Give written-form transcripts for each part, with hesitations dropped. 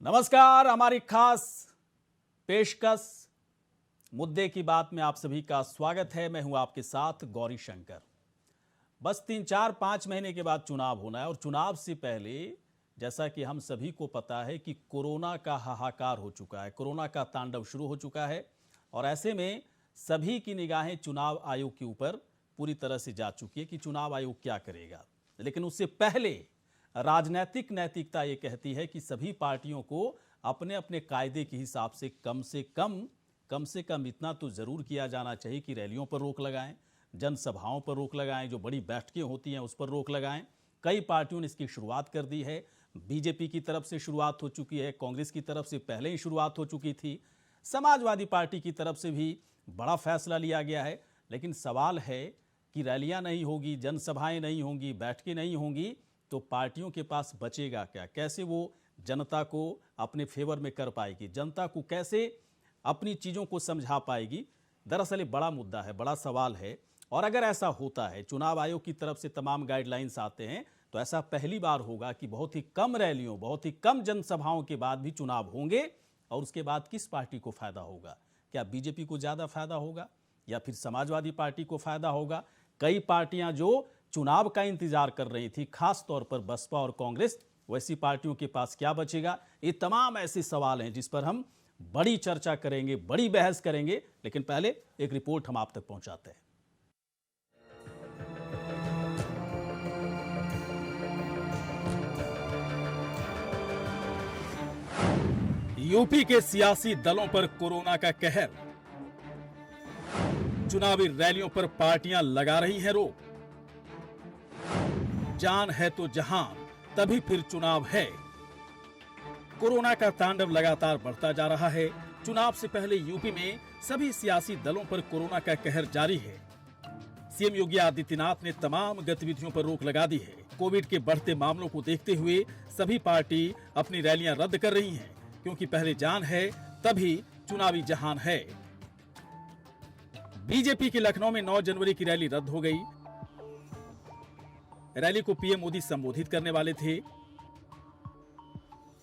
नमस्कार। हमारी खास पेशकश मुद्दे की बात में आप सभी का स्वागत है। मैं हूं आपके साथ गौरी शंकर। बस 3-4-5 महीने के बाद चुनाव होना है और चुनाव से पहले जैसा कि हम सभी को पता है कि कोरोना का हाहाकार हो चुका है, कोरोना का तांडव शुरू हो चुका है और ऐसे में सभी की निगाहें चुनाव आयोग के ऊपर पूरी तरह से जा चुकी है कि चुनाव आयोग क्या करेगा। लेकिन उससे पहले राजनीतिक नैतिकता ये कहती है कि सभी पार्टियों को अपने अपने कायदे के हिसाब से कम से कम इतना तो जरूर किया जाना चाहिए कि रैलियों पर रोक लगाएं, जनसभाओं पर रोक लगाएं, जो बड़ी बैठकें होती हैं उस पर रोक लगाएं। कई पार्टियों ने इसकी शुरुआत कर दी है। बीजेपी की तरफ से शुरुआत हो चुकी है, कांग्रेस की तरफ से पहले ही शुरुआत हो चुकी थी, समाजवादी पार्टी की तरफ से भी बड़ा फैसला लिया गया है। लेकिन सवाल है कि रैलियां नहीं होगी, जनसभाएं नहीं होंगी, बैठकें नहीं होंगी तो पार्टियों के पास बचेगा क्या? कैसे वो जनता को अपने फेवर में कर पाएगी, जनता को कैसे अपनी चीज़ों को समझा पाएगी? दरअसल ये बड़ा मुद्दा है, बड़ा सवाल है। और अगर ऐसा होता है, चुनाव आयोग की तरफ से तमाम गाइडलाइंस आते हैं, तो ऐसा पहली बार होगा कि बहुत ही कम रैलियों, बहुत ही कम जनसभाओं के बाद भी चुनाव होंगे। और उसके बाद किस पार्टी को फायदा होगा? क्या बीजेपी को ज़्यादा फायदा होगा या फिर समाजवादी पार्टी को फायदा होगा? कई पार्टियां जो चुनाव का इंतजार कर रही थी, खास तौर पर बसपा और कांग्रेस, वैसी पार्टियों के पास क्या बचेगा? ये तमाम ऐसे सवाल हैं जिस पर हम बड़ी चर्चा करेंगे, बड़ी बहस करेंगे। लेकिन पहले एक रिपोर्ट हम आप तक पहुंचाते हैं। यूपी के सियासी दलों पर कोरोना का कहर। चुनावी रैलियों पर पार्टियां लगा रही हैं रोक। जान है तो जहां, तभी फिर चुनाव है। कोरोना का तांडव लगातार बढ़ता जा रहा है। चुनाव से पहले यूपी में सभी सियासी दलों पर कोरोना का कहर जारी है। सीएम योगी आदित्यनाथ ने तमाम गतिविधियों पर रोक लगा दी है। कोविड के बढ़ते मामलों को देखते हुए सभी पार्टी अपनी रैलियां रद्द कर रही हैं, क्योंकि पहले जान है तभी चुनावी जहान है। बीजेपी की लखनऊ में 9 जनवरी की रैली रद्द हो गई। रैली को पीएम मोदी संबोधित करने वाले थे।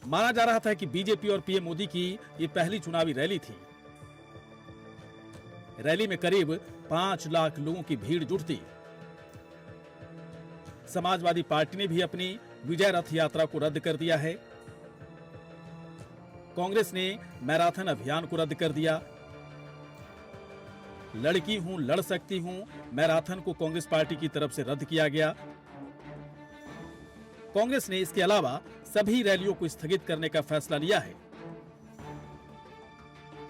माना जा रहा था कि बीजेपी और पीएम मोदी की ये पहली चुनावी रैली थी। रैली में करीब 5 लाख लोगों की भीड़ जुटती। समाजवादी पार्टी ने भी अपनी विजय रथ यात्रा को रद्द कर दिया है। कांग्रेस ने मैराथन अभियान को रद्द कर दिया। लड़की हूं, लड़ सकती हूं मैराथन को कांग्रेस पार्टी की तरफ से रद्द किया गया। कांग्रेस ने इसके अलावा सभी रैलियों को स्थगित करने का फैसला लिया है।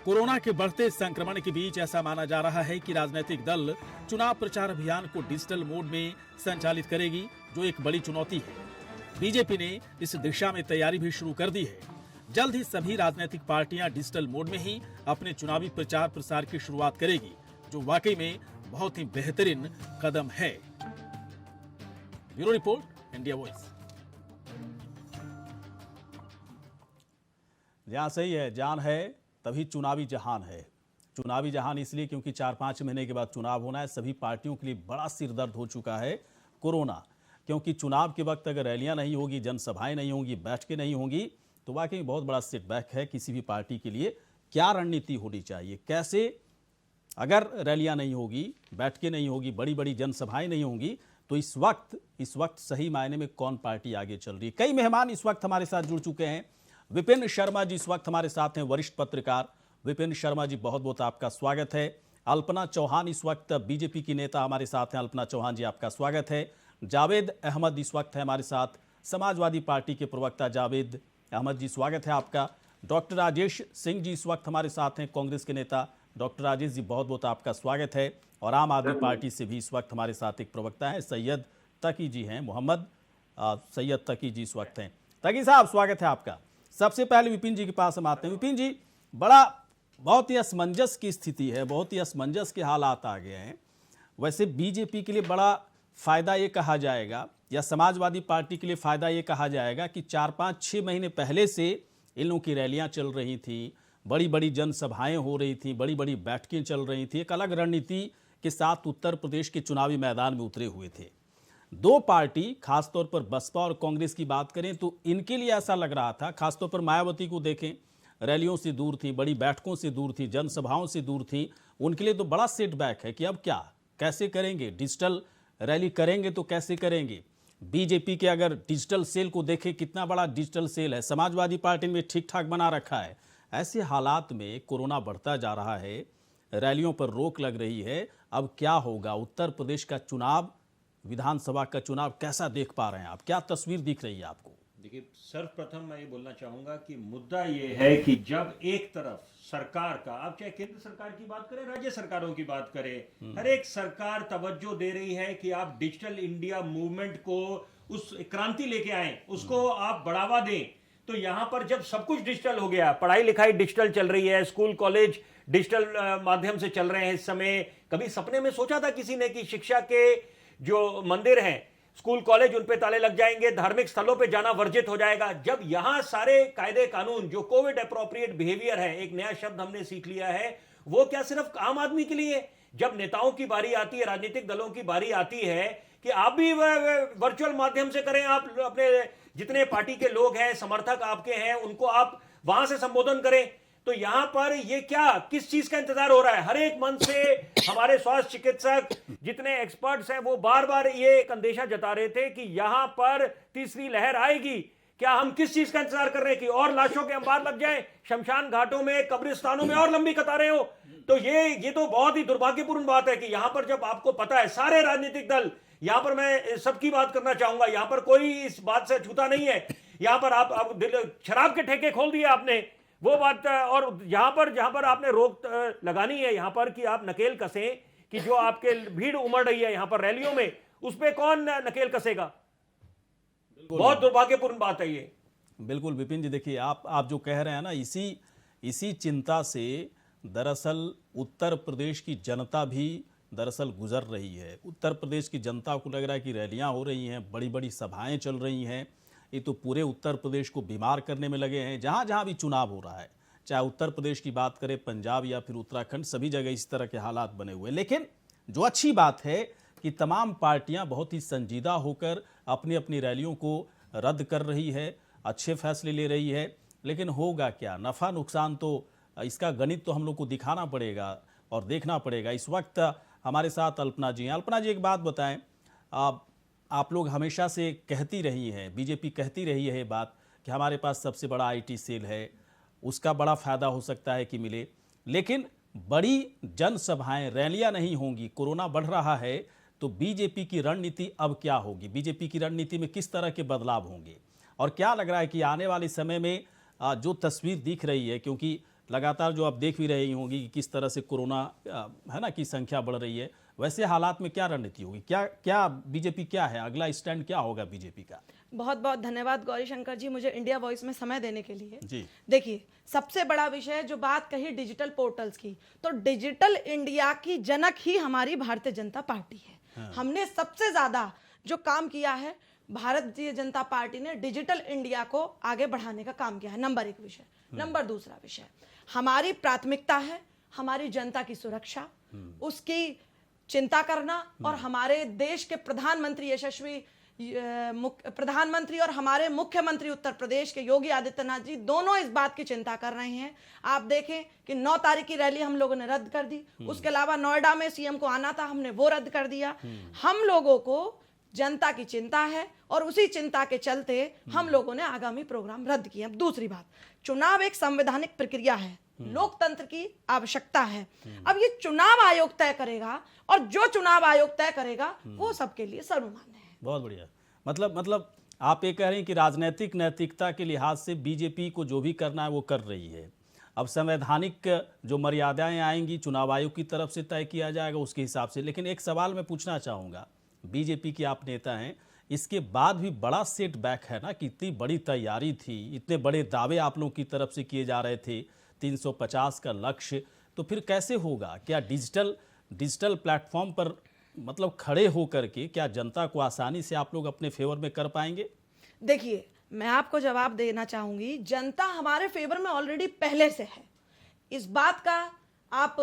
कोरोना के बढ़ते संक्रमण के बीच ऐसा माना जा रहा है कि राजनीतिक दल चुनाव प्रचार अभियान को डिजिटल मोड में संचालित करेगी, जो एक बड़ी चुनौती है। बीजेपी ने इस दिशा में तैयारी भी शुरू कर दी है। जल्द ही सभी राजनीतिक पार्टियां डिजिटल मोड में ही अपने चुनावी प्रचार प्रसार की शुरुआत करेगी, जो वाकई में बहुत ही बेहतरीन कदम है। Bureau report, India voice. जहां सही है, जान है तभी चुनावी जहान है। चुनावी जहान इसलिए क्योंकि 4-5 महीने के बाद चुनाव होना है। सभी पार्टियों के लिए बड़ा सिरदर्द हो चुका है कोरोना, क्योंकि चुनाव के वक्त अगर रैलियां नहीं होगी, जनसभाएं नहीं होंगी, बैठकें नहीं होंगी, तो वाकई में बहुत बड़ा सेटबैक है किसी भी पार्टी के लिए। क्या रणनीति होनी चाहिए, कैसे, अगर रैलियां नहीं होगी, बैठकें नहीं होगी, बड़ी बड़ी जनसभाएं नहीं होंगी, तो इस वक्त सही मायने में कौन पार्टी आगे चल रही है? कई मेहमान इस वक्त हमारे साथ जुड़ चुके हैं। विपिन शर्मा जी इस वक्त हमारे साथ हैं, वरिष्ठ पत्रकार। विपिन शर्मा जी, बहुत बहुत आपका स्वागत है। अल्पना चौहान इस वक्त बीजेपी की नेता हमारे साथ हैं। अल्पना चौहान जी, आपका स्वागत है। जावेद अहमद इस वक्त है हमारे साथ, समाजवादी पार्टी के प्रवक्ता जावेद अहमद जी, स्वागत है आपका। डॉक्टर राजेश सिंह जी इस वक्त हमारे साथ हैं, कांग्रेस के नेता। डॉक्टर राजेश जी, बहुत बहुत आपका स्वागत है। और आम आदमी पार्टी से भी इस वक्त हमारे साथ एक प्रवक्ता है, सैयद तकी जी हैं, मोहम्मद सैयद तकी जी इस वक्त हैं। तकी साहब, स्वागत है आपका। सबसे पहले विपिन जी के पास हम आते हैं। विपिन जी, बहुत ही असमंजस की स्थिति है, बहुत ही असमंजस के हालात आ गए हैं। वैसे बीजेपी के लिए बड़ा फायदा ये कहा जाएगा या समाजवादी पार्टी के लिए फायदा ये कहा जाएगा कि 4-5-6 महीने पहले से इन लोगों की रैलियां चल रही थी, बड़ी बड़ी जनसभाएं हो रही थी, बड़ी बड़ी बैठकें चल रही थी, एक अलग रणनीति के साथ उत्तर प्रदेश के चुनावी मैदान में उतरे हुए थे। दो पार्टी, खासतौर पर बसपा और कांग्रेस की बात करें तो इनके लिए ऐसा लग रहा था, खासतौर पर मायावती को देखें, रैलियों से दूर थी, बड़ी बैठकों से दूर थी, जनसभाओं से दूर थी, उनके लिए तो बड़ा सेटबैक है कि अब क्या, कैसे करेंगे, डिजिटल रैली करेंगे तो कैसे करेंगे। बीजेपी के अगर डिजिटल सेल को देखें, कितना बड़ा डिजिटल सेल है, समाजवादी पार्टी ने ठीक ठाक बना रखा है। ऐसे हालात में कोरोना बढ़ता जा रहा है, रैलियों पर रोक लग रही है, अब क्या होगा। उत्तर प्रदेश का चुनाव, विधानसभा का चुनाव कैसा देख पा रहे हैं आप, क्या तस्वीर दिख रही है आपको? देखिए, सर्वप्रथम मैं ये बोलना चाहूंगा कि मुद्दा ये है कि जब एक तरफ सरकार का, आप चाहे केंद्र सरकार की बात करें, राज्य सरकारों की बात करें, हर एक सरकार तवज्जो दे रही है कि आप डिजिटल इंडिया मूवमेंट को, उस क्रांति लेके आए, उसको आप बढ़ावा दें। तो यहां पर जब सब कुछ डिजिटल हो गया, पढ़ाई लिखाई डिजिटल चल रही है, स्कूल कॉलेज डिजिटल माध्यम से चल रहे हैं इस समय। कभी सपने में सोचा था किसी ने कि शिक्षा के जो मंदिर हैं, स्कूल कॉलेज, उन पे ताले लग जाएंगे, धार्मिक स्थलों पे जाना वर्जित हो जाएगा? जब यहां सारे कायदे कानून, जो कोविड अप्रोप्रिएट बिहेवियर है, एक नया शब्द हमने सीख लिया है, वो क्या सिर्फ आम आदमी के लिए? जब नेताओं की बारी आती है, राजनीतिक दलों की बारी आती है कि आप भी वर्चुअल माध्यम से करें, आप अपने जितने पार्टी के लोग हैं, समर्थक आपके हैं, उनको आप वहां से संबोधन करें, तो यहां पर ये क्या, किस चीज का इंतजार हो रहा है? हर एक मंच से हमारे स्वास्थ्य चिकित्सक, जितने एक्सपर्ट्स हैं, वो बार बार ये एक अंदेशा जता रहे थे कि यहां पर तीसरी लहर आएगी। क्या हम किस चीज का इंतजार कर रहे हैं कि और लाशों के अंबार लग जाएं, शमशान घाटों में, कब्रिस्तानों में और लंबी कतारें हो? तो ये तो बहुत ही दुर्भाग्यपूर्ण बात है कि यहां पर जब आपको पता है, सारे राजनीतिक दल, यहां पर मैं सबकी बात करना चाहूंगा, यहां पर कोई इस बात से छूता नहीं है, यहां पर आप शराब के ठेके खोल दिए आपने, वो बात। और यहां पर जहां पर आपने रोक लगानी है यहां पर कि आप नकेल कसें कि जो आपके भीड़ उमड़ रही है यहां पर रैलियों में, उस पे कौन नकेल कसेगा? बहुत दुर्भाग्यपूर्ण बात है ये। बिल्कुल विपिन जी, देखिए आप जो कह रहे हैं ना, इसी चिंता से दरअसल उत्तर प्रदेश की जनता भी दरअसल गुजर रही है। उत्तर प्रदेश की जनता को लग रहा है कि रैलियां हो रही हैं, बड़ी बड़ी सभाएं चल रही हैं, ये तो पूरे उत्तर प्रदेश को बीमार करने में लगे हैं। जहाँ जहाँ भी चुनाव हो रहा है, चाहे उत्तर प्रदेश की बात करें, पंजाब या फिर उत्तराखंड, सभी जगह इस तरह के हालात बने हुए हैं। लेकिन जो अच्छी बात है कि तमाम पार्टियां बहुत ही संजीदा होकर अपनी अपनी रैलियों को रद्द कर रही है, अच्छे फैसले ले रही है। लेकिन होगा क्या, नफ़ा नुकसान तो इसका गणित तो हम लोग को दिखाना पड़ेगा और देखना पड़ेगा। इस वक्त हमारे साथ अल्पना जी हैं। अल्पना जी, एक बात बताएं, आप लोग हमेशा से कहती रही हैं, बीजेपी कहती रही है ये बात कि हमारे पास सबसे बड़ा आईटी सेल है, उसका बड़ा फ़ायदा हो सकता है कि मिले, लेकिन बड़ी जनसभाएं, रैलियां नहीं होंगी, कोरोना बढ़ रहा है, तो बीजेपी की रणनीति अब क्या होगी? बीजेपी की रणनीति में किस तरह के बदलाव होंगे? और क्या लग रहा है कि आने वाले समय में जो तस्वीर दिख रही है, क्योंकि लगातार जो आप देख भी रही होंगी कि किस तरह से कोरोना है ना की संख्या बढ़ रही है, वैसे हालात में क्या रणनीति होगी? क्या बीजेपी क्या है, अगला स्टैंड क्या होगा बीजेपी का? बहुत बहुत धन्यवाद गौरी शंकर जी, मुझे इंडिया वॉइस में समय देने के लिए। जी देखिए, सबसे बड़ा विषय जो बात कही डिजिटल पोर्टल्स की, तो डिजिटल इंडिया की जनक ही हमारी भारतीय जनता पार्टी है। हाँ। हमने सबसे ज्यादा जो काम किया है, भारतीय जनता पार्टी ने डिजिटल इंडिया को आगे बढ़ाने का काम किया है। नंबर एक विषय। नंबर दूसरा विषय, हमारी प्राथमिकता है हमारी जनता की सुरक्षा, उसकी चिंता करना, और हमारे देश के प्रधानमंत्री, यशस्वी प्रधानमंत्री और हमारे मुख्यमंत्री उत्तर प्रदेश के योगी आदित्यनाथ जी दोनों इस बात की चिंता कर रहे हैं। आप देखें कि 9 तारीख की रैली हम लोगों ने रद्द कर दी, उसके अलावा नोएडा में सीएम को आना था, हमने वो रद्द कर दिया। हम लोगों को जनता की चिंता है और उसी चिंता के चलते हम लोगों ने आगामी प्रोग्राम रद्द किए। अब दूसरी बात, चुनाव एक संवैधानिक प्रक्रिया है, लोकतंत्र की आवश्यकता है। अब ये चुनाव आयोग तय करेगा, और जो चुनाव आयोग तय करेगा वो सबके लिए सर्वमान्य है। बहुत बढ़िया। मतलब आप ये कह रहे हैं कि राजनीतिक नैतिकता के लिहाज से बीजेपी को जो भी करना है वो कर रही है। अब संवैधानिक जो मर्यादाएं आएंगी चुनाव आयोग की तरफ से तय किया जाएगा उसके हिसाब से। लेकिन एक सवाल मैं पूछना चाहूँगा, बीजेपी के आप नेता हैं, इसके बाद भी बड़ा सेटबैक है ना कि इतनी बड़ी तैयारी थी, इतने बड़े दावे आप लोगों की तरफ से किए जा रहे थे, 350 का लक्ष्य, तो फिर कैसे होगा? क्या डिजिटल प्लेटफॉर्म पर मतलब खड़े होकर के क्या जनता को आसानी से आप लोग अपने फेवर में कर पाएंगे? देखिए, मैं आपको जवाब देना चाहूंगी, जनता हमारे फेवर में ऑलरेडी पहले से है। इस बात का आप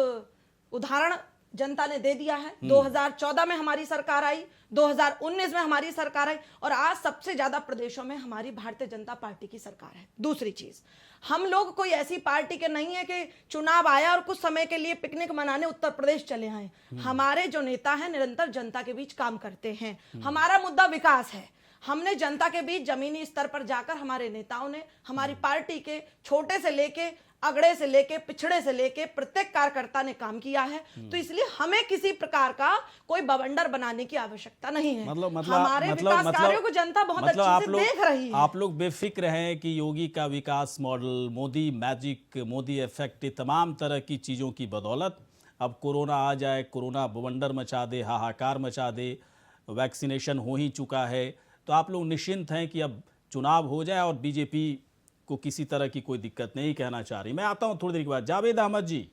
उदाहरण जनता ने दे दिया है। 2014 में हमारी सरकार आई, 2019 में हमारी सरकार आई, और आज सबसे ज्यादा प्रदेशों में हमारी भारतीय जनता पार्टी की सरकार है। दूसरी चीज, हम लोग कोई ऐसी पार्टी के नहीं है कि चुनाव आया और कुछ समय के लिए पिकनिक मनाने उत्तर प्रदेश चले आए। हमारे जो नेता हैं निरंतर जनता के बीच काम करते हैं। हमारा मुद्दा विकास है। हमने जनता के बीच जमीनी स्तर पर जाकर हमारे नेताओं ने हमारी पार्टी के छोटे से लेके अगड़े से लेके पिछड़े से लेके प्रत्येक कार्यकर्ता ने काम किया है। तो इसलिए हमें किसी प्रकार का कोई बवंडर बनाने की आवश्यकता नहीं है। हमारे विकास कार्यों को जनता बहुत अच्छे से देख रही है। आप लोग बेफिक्र हैं कि योगी का विकास model, Modi magic, Modi effect, तमाम तरह की चीज़ों की बदौलत अब कोरोना आ जाए, कोरोना बवंडर मचा दे, हाहाकार मचा दे, वैक्सीनेशन हो ही चुका है, तो आप लोग निश्चिंत हैं कि अब चुनाव हो जाए और बीजेपी को किसी तरह की कोई दिक्कत नहीं कहना चाह रही। मैं आता हूं थोड़ी देर के बाद। जावेद अहमद जी,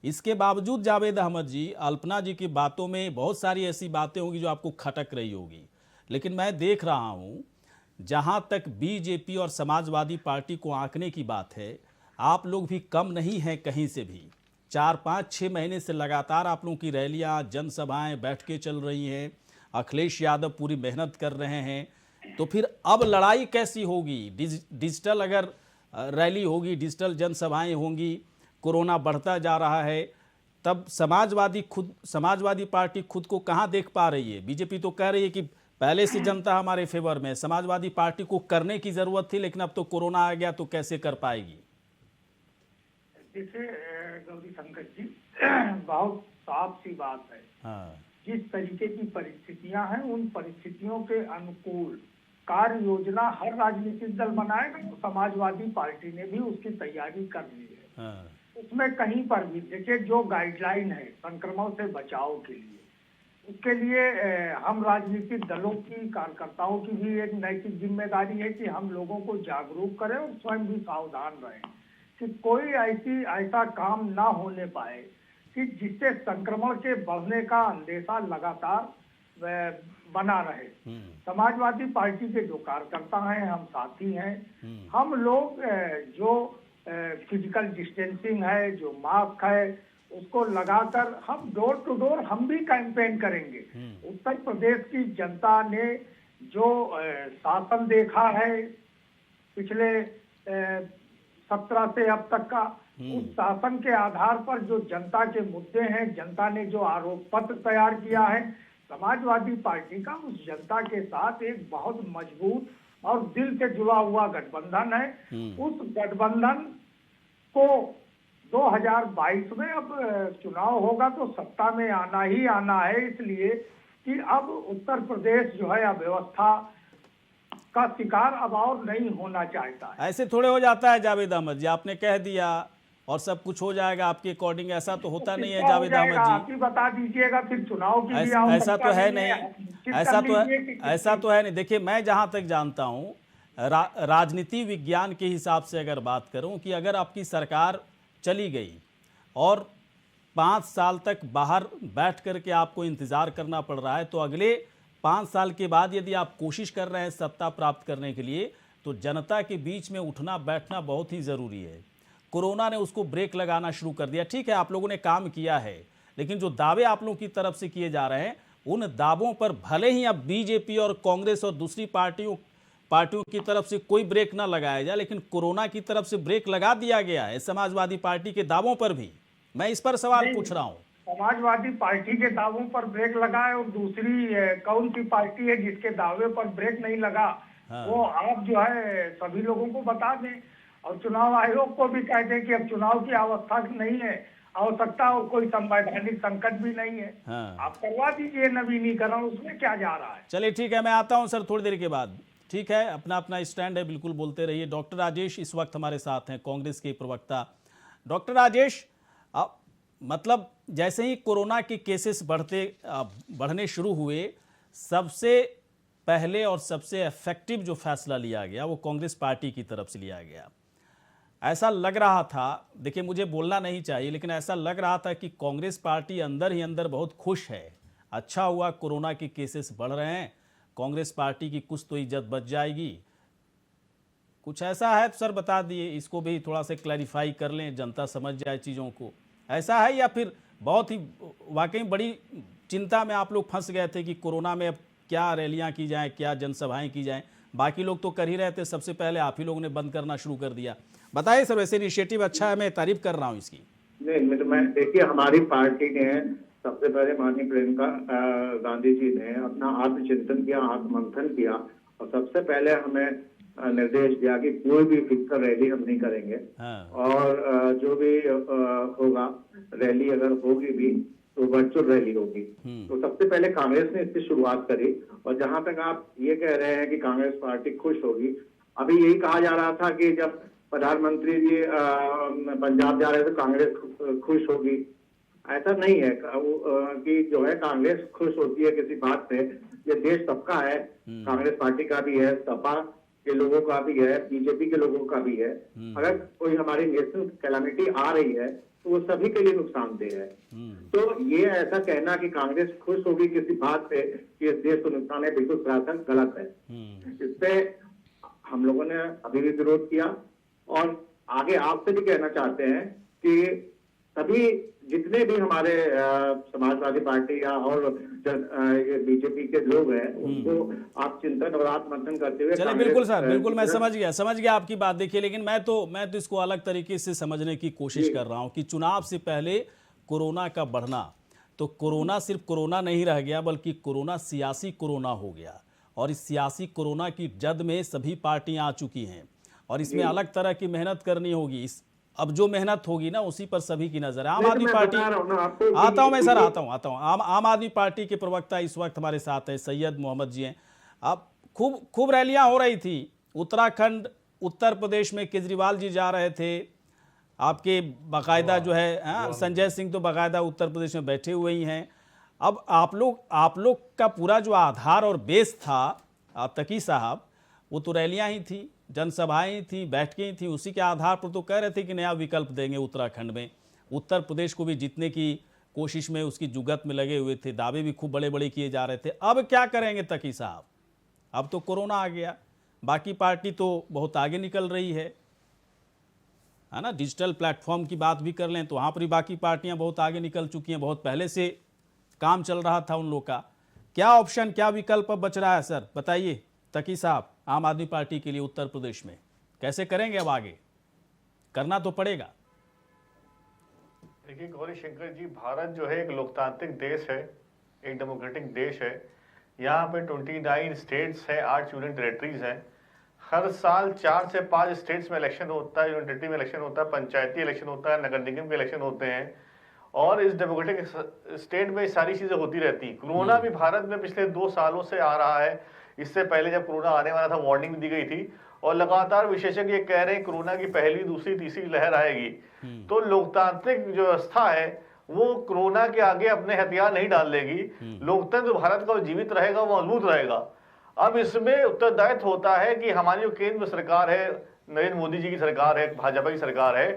इसके बावजूद जावेद अहमद जी, अल्पना जी की बातों में बहुत सारी ऐसी बातें होंगी जो आपको खटक रही होगी, लेकिन मैं देख रहा हूं जहां तक बीजेपी और समाजवादी पार्टी को आंकने की बात है, आप लोग भी कम नहीं हैं कहीं से भी। 4-5-6 महीने से लगातार आप लोगों की रैलियां, जनसभाएं, बैठकें चल रही हैं, अखिलेश यादव पूरी मेहनत कर रहे हैं, तो फिर अब लड़ाई कैसी होगी? डिजिटल अगर रैली होगी, डिजिटल जनसभाएं होंगी, कोरोना बढ़ता जा रहा है, तब समाजवादी पार्टी खुद को कहां देख पा रही है? बीजेपी तो कह रही है कि पहले से जनता हमारे फेवर में, समाजवादी पार्टी को करने की जरूरत थी, लेकिन अब तो कोरोना आ गया तो कैसे कर पाएगी? देखिए गौरी शंकर जी, बहुत साफ सी बात है। हाँ। जिस तरीके की परिस्थितियां हैं, उन परिस्थितियों के अनुकूल कार्य योजना हर राजनीतिक दल बनाएगा। तो समाजवादी पार्टी ने भी उसकी तैयारी कर ली है। हाँ। उसमें कहीं पर भी देखिए, जो गाइडलाइन है संक्रमण से बचाव के लिए, उसके लिए हम राजनीतिक दलों की, कार्यकर्ताओं की भी एक नैतिक जिम्मेदारी है कि हम लोगों को जागरूक करें और स्वयं भी सावधान रहें कि कोई ऐसा काम ना होने पाए कि जिससे संक्रमण के बढ़ने का अंदेशा लगातार बना रहे। समाजवादी पार्टी के जो कार्यकर्ता हैं, हम साथी हैं, हम लोग जो फिजिकल डिस्टेंसिंग है, जो मास्क है, उसको लगाकर हम डोर टू डोर हम भी कैंपेन करेंगे। उत्तर प्रदेश की जनता ने जो शासन देखा है पिछले 17 से अब तक का, उस शासन के आधार पर जो जनता के मुद्दे हैं, जनता ने जो आरोप पत्र तैयार किया है, समाजवादी पार्टी का उस जनता के साथ एक बहुत मजबूत और दिल से जुड़ा हुआ गठबंधन है। उस गठबंधन को 2022 में अब चुनाव होगा तो सत्ता में आना ही आना है, इसलिए कि अब उत्तर प्रदेश जो है अव्यवस्था का शिकार अब और नहीं होना चाहता है। ऐसे थोड़े हो जाता है जावेद अहमद जी, आपने कह दिया और सब कुछ हो जाएगा आपके अकॉर्डिंग, ऐसा तो होता नहीं है जावेद अहमद जी। आप ही बता दीजिएगा, फिर चुनाव की भी ऐसा तो है नहीं, ऐसा तो है नहीं। देखिए, मैं जहां तक जानता हूं, राजनीति विज्ञान के हिसाब से अगर बात करूं कि अगर आपकी सरकार चली गई और 5 साल तक बाहर बैठ करके आपको इंतजार करना पड़ रहा है, तो अगले 5 साल के बाद यदि आप कोशिश कर रहे हैं सत्ता प्राप्त करने के लिए, तो जनता के बीच में उठना बैठना बहुत ही ज़रूरी है। कोरोना ने उसको ब्रेक लगाना शुरू कर दिया। ठीक है, आप लोगों ने काम किया है, लेकिन जो दावे आप लोगों की तरफ से किए जा रहे हैं, उन दावों पर भले ही अब बीजेपी और कांग्रेस और दूसरी पार्टियों की तरफ से कोई ब्रेक ना लगाया जाए, लेकिन कोरोना की तरफ से ब्रेक लगा दिया गया है समाजवादी पार्टी के दावों पर भी। मैं इस पर सवाल पूछ रहा हूँ। समाजवादी पार्टी के दावों पर ब्रेक लगा है, और दूसरी कौन सी पार्टी है जिसके दावे पर ब्रेक नहीं लगा? हाँ। वो आप जो है सभी लोगों को बता दें, और चुनाव आयोग को भी कह दें कि अब चुनाव की आवश्यकता नहीं है, आवश्यकता और कोई संवैधानिक संकट भी नहीं है। हाँ। आप करवा दीजिए नवीनीकरण, उसमें क्या जा रहा है। चलिए ठीक है, मैं आता हूं सर थोड़ी देर के बाद। ठीक है, अपना अपना स्टैंड है, बिल्कुल बोलते रहिए। डॉक्टर राजेश इस वक्त हमारे साथ हैं, कांग्रेस के प्रवक्ता। डॉक्टर राजेश, मतलब जैसे ही कोरोना के केसेस बढ़ने शुरू हुए, सबसे पहले और सबसे इफेक्टिव जो फैसला लिया गया वो कांग्रेस पार्टी की तरफ से लिया गया। ऐसा लग रहा था, देखिए मुझे बोलना नहीं चाहिए, लेकिन ऐसा लग रहा था कि कांग्रेस पार्टी अंदर ही अंदर बहुत खुश है। अच्छा हुआ कोरोना के केसेस बढ़ रहे हैं, कांग्रेस पार्टी की कुछ तो इज्जत बच जाएगी। कुछ ऐसा है तो सर बता दिए, इसको भी थोड़ा सा क्लैरिफाई कर लें, जनता समझ जाए चीज़ों को। ऐसा है या फिर बहुत ही वाकई बड़ी चिंता में आप लोग फंस गए थे कि कोरोना में अब क्या रैलियां की जाएं, क्या जनसभाएं की जाएं। बाकी लोग तो कर ही रहे थे, सबसे पहले आप ही लोगों ने बंद करना शुरू कर दिया। बताइए सर, वैसे इनिशिएटिव अच्छा है, मैं तारीफ कर रहा हूँ इसकी। नहीं, मैं देखिए, हमारी पार्टी ने सबसे पहले माननीय प्रियंका गांधी जी ने अपना आत्मचिंतन किया, आत्ममंथन किया और सबसे पहले हमें निर्देश दिया कि कोई भी फिक्कर रैली हम नहीं करेंगे। हाँ। और जो भी होगा रैली, अगर होगी भी तो वर्चुअल रैली होगी। तो सबसे पहले कांग्रेस ने इसकी शुरुआत करी। और जहां तक आप ये कह रहे हैं कि कांग्रेस पार्टी खुश होगी, अभी यही कहा जा रहा था कि जब प्रधानमंत्री जी पंजाब जा रहे थे कांग्रेस खुश होगी। ऐसा नहीं है कि जो है कांग्रेस खुश होती है किसी बात से। ये देश सबका है, कांग्रेस पार्टी का भी है, सपा के लोगों का भी है, बीजेपी के लोगों का भी है। अगर कोई हमारी नेशनल कैलामिटी आ रही है तो वो सभी के लिए नुकसानदेह है। तो ये ऐसा कहना कि कांग्रेस खुश होगी किसी बात से कि इस देश को नुकसान है, बिल्कुल सरासर गलत है। इस पे हम लोगों ने अभी भी विरोध किया और आगे आपसे भी कहना चाहते हैं कि सभी जितने भी हमारे समाजवादी पार्टी या और बीजेपी के लोग हैं उनको आप चिंतन और आत्ममंथन करते हुए। चलिए बिल्कुल सर, बिल्कुल मैं समझ गया आपकी बात। देखिए, लेकिन मैं तो इसको अलग तरीके से समझने की कोशिश कर रहा हूं कि चुनाव से पहले कोरोना का बढ़ना, तो कोरोना सिर्फ कोरोना नहीं रह गया बल्कि कोरोना सियासी कोरोना हो गया। और इस सियासी कोरोना की जद में सभी पार्टियां आ चुकी हैं और इसमें अलग तरह की मेहनत करनी होगी। अब जो मेहनत होगी ना उसी पर सभी की नजर है। आम आदमी पार्टी, आता हूं मैं सर, आता हूं। आम आदमी पार्टी के प्रवक्ता इस वक्त हमारे साथ है, सैयद मोहम्मद जी हैं। अब खूब रैलियां हो रही थी उत्तराखंड, उत्तर प्रदेश में केजरीवाल जी जा रहे थे, आपके बाकायदा जो है संजय सिंह तो बाकायदा उत्तर प्रदेश में बैठे हुए ही हैं। अब आप लोग का पूरा जो आधार और बेस था तकी साहब, वो तो रैलियां ही थी, जनसभाएं थी, बैठकें ही थी। उसी के आधार पर तो कह रहे थे कि नया विकल्प देंगे उत्तराखंड में। उत्तर प्रदेश को भी जीतने की कोशिश में उसकी जुगत में लगे हुए थे, दावे भी खूब बड़े बड़े किए जा रहे थे। अब क्या करेंगे तकी साहब? अब तो कोरोना आ गया, बाकी पार्टी तो बहुत आगे निकल रही है ना। डिजिटल प्लेटफॉर्म की बात भी कर लें तो वहाँ पर भी बाकी पार्टियाँ बहुत आगे निकल चुकी हैं, बहुत पहले से काम चल रहा था उन लोग का। क्या ऑप्शन, क्या विकल्प अब बच रहा है सर, बताइए तकी साहब? आम आदमी पार्टी के लिए उत्तर प्रदेश में कैसे करेंगे? अब आगे करना तो पड़ेगा। देखिए गौरी शंकर जी, भारत जो है एक लोकतांत्रिक देश है, एक डेमोक्रेटिक देश है। यहाँ पे 29 स्टेट्स हैं, 8 यूनियन टेरेटरीज हैं। हर साल 4 से 5 स्टेट्स में इलेक्शन होता है, यूनियन टेरेटरी में इलेक्शन होता है, पंचायती इलेक्शन होता है, नगर निगम के इलेक्शन होते हैं। और इस डेमोक्रेटिक स्टेट में सारी चीजें होती रहती हैं। कोरोना भी भारत में पिछले 2 सालों से आ रहा है। इससे पहले जब कोरोना आने वाला था वार्निंग दी गई थी और लगातार विशेषज्ञ कह रहे हैं कोरोना की पहली, दूसरी, तीसरी लहर आएगी। तो लोकतांत्रिक जो व्यवस्था है वो कोरोना के आगे अपने हथियार नहीं डाल देगी। लोकतंत्र भारत का जीवित रहेगा, वो मजबूत रहेगा। अब इसमें उत्तरदायित्व होता है कि हमारी जो केंद्र सरकार है, नरेंद्र मोदी जी की सरकार है, भाजपा की सरकार है,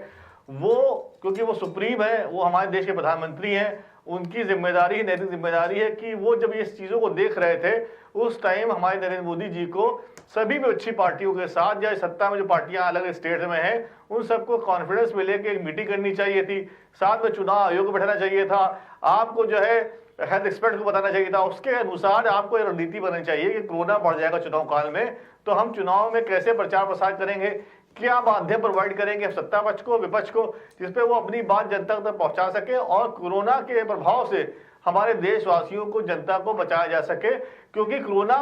वो क्योंकि वो सुप्रीम है, वो हमारे देश के प्रधानमंत्री हैं, उनकी जिम्मेदारी, नैतिक जिम्मेदारी है कि वो जब ये चीजों को देख रहे थे उस टाइम हमारे नरेंद्र मोदी जी को सभी विपक्षी पार्टियों के साथ या सत्ता में जो पार्टियां अलग स्टेट में हैं उन सबको कॉन्फिडेंस में लेके एक मीटिंग करनी चाहिए थी। साथ में चुनाव आयोग को बैठाना चाहिए था। आपको जो है हेल्थ एक्सपर्ट को बताना चाहिए था। उसके अनुसार आपको रणनीति बननी चाहिए कि कोरोना बढ़ जाएगा चुनाव काल में, तो हम चुनाव में कैसे प्रचार प्रसार करेंगे, क्या माध्यम प्रोवाइड करेंगे सत्ता पक्ष को, विपक्ष को, जिसपे वो अपनी बात जनता तक पहुंचा सके और कोरोना के प्रभाव से हमारे देशवासियों को, जनता को बचाया जा सके। क्योंकि कोरोना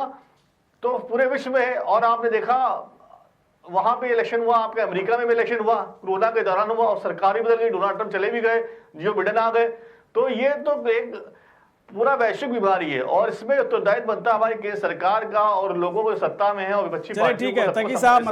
तो पूरे विश्व में है और आपने देखा वहां पे इलेक्शन हुआ, आपके अमेरिका में भी इलेक्शन हुआ, कोरोना के दौरान हुआ और सरकार भी बदल गई, डोनाल्ड ट्रंप चले भी गए, जो बिडेन आ गए। तो ये तो एक पूरा वैश्विक बीमारी है और इसमें उत्तरदायित्व बनता है हमारी केंद्र सरकार का और लोगों को सत्ता में है और विपक्षी पार्टियों को। ठीक है तकी साहब,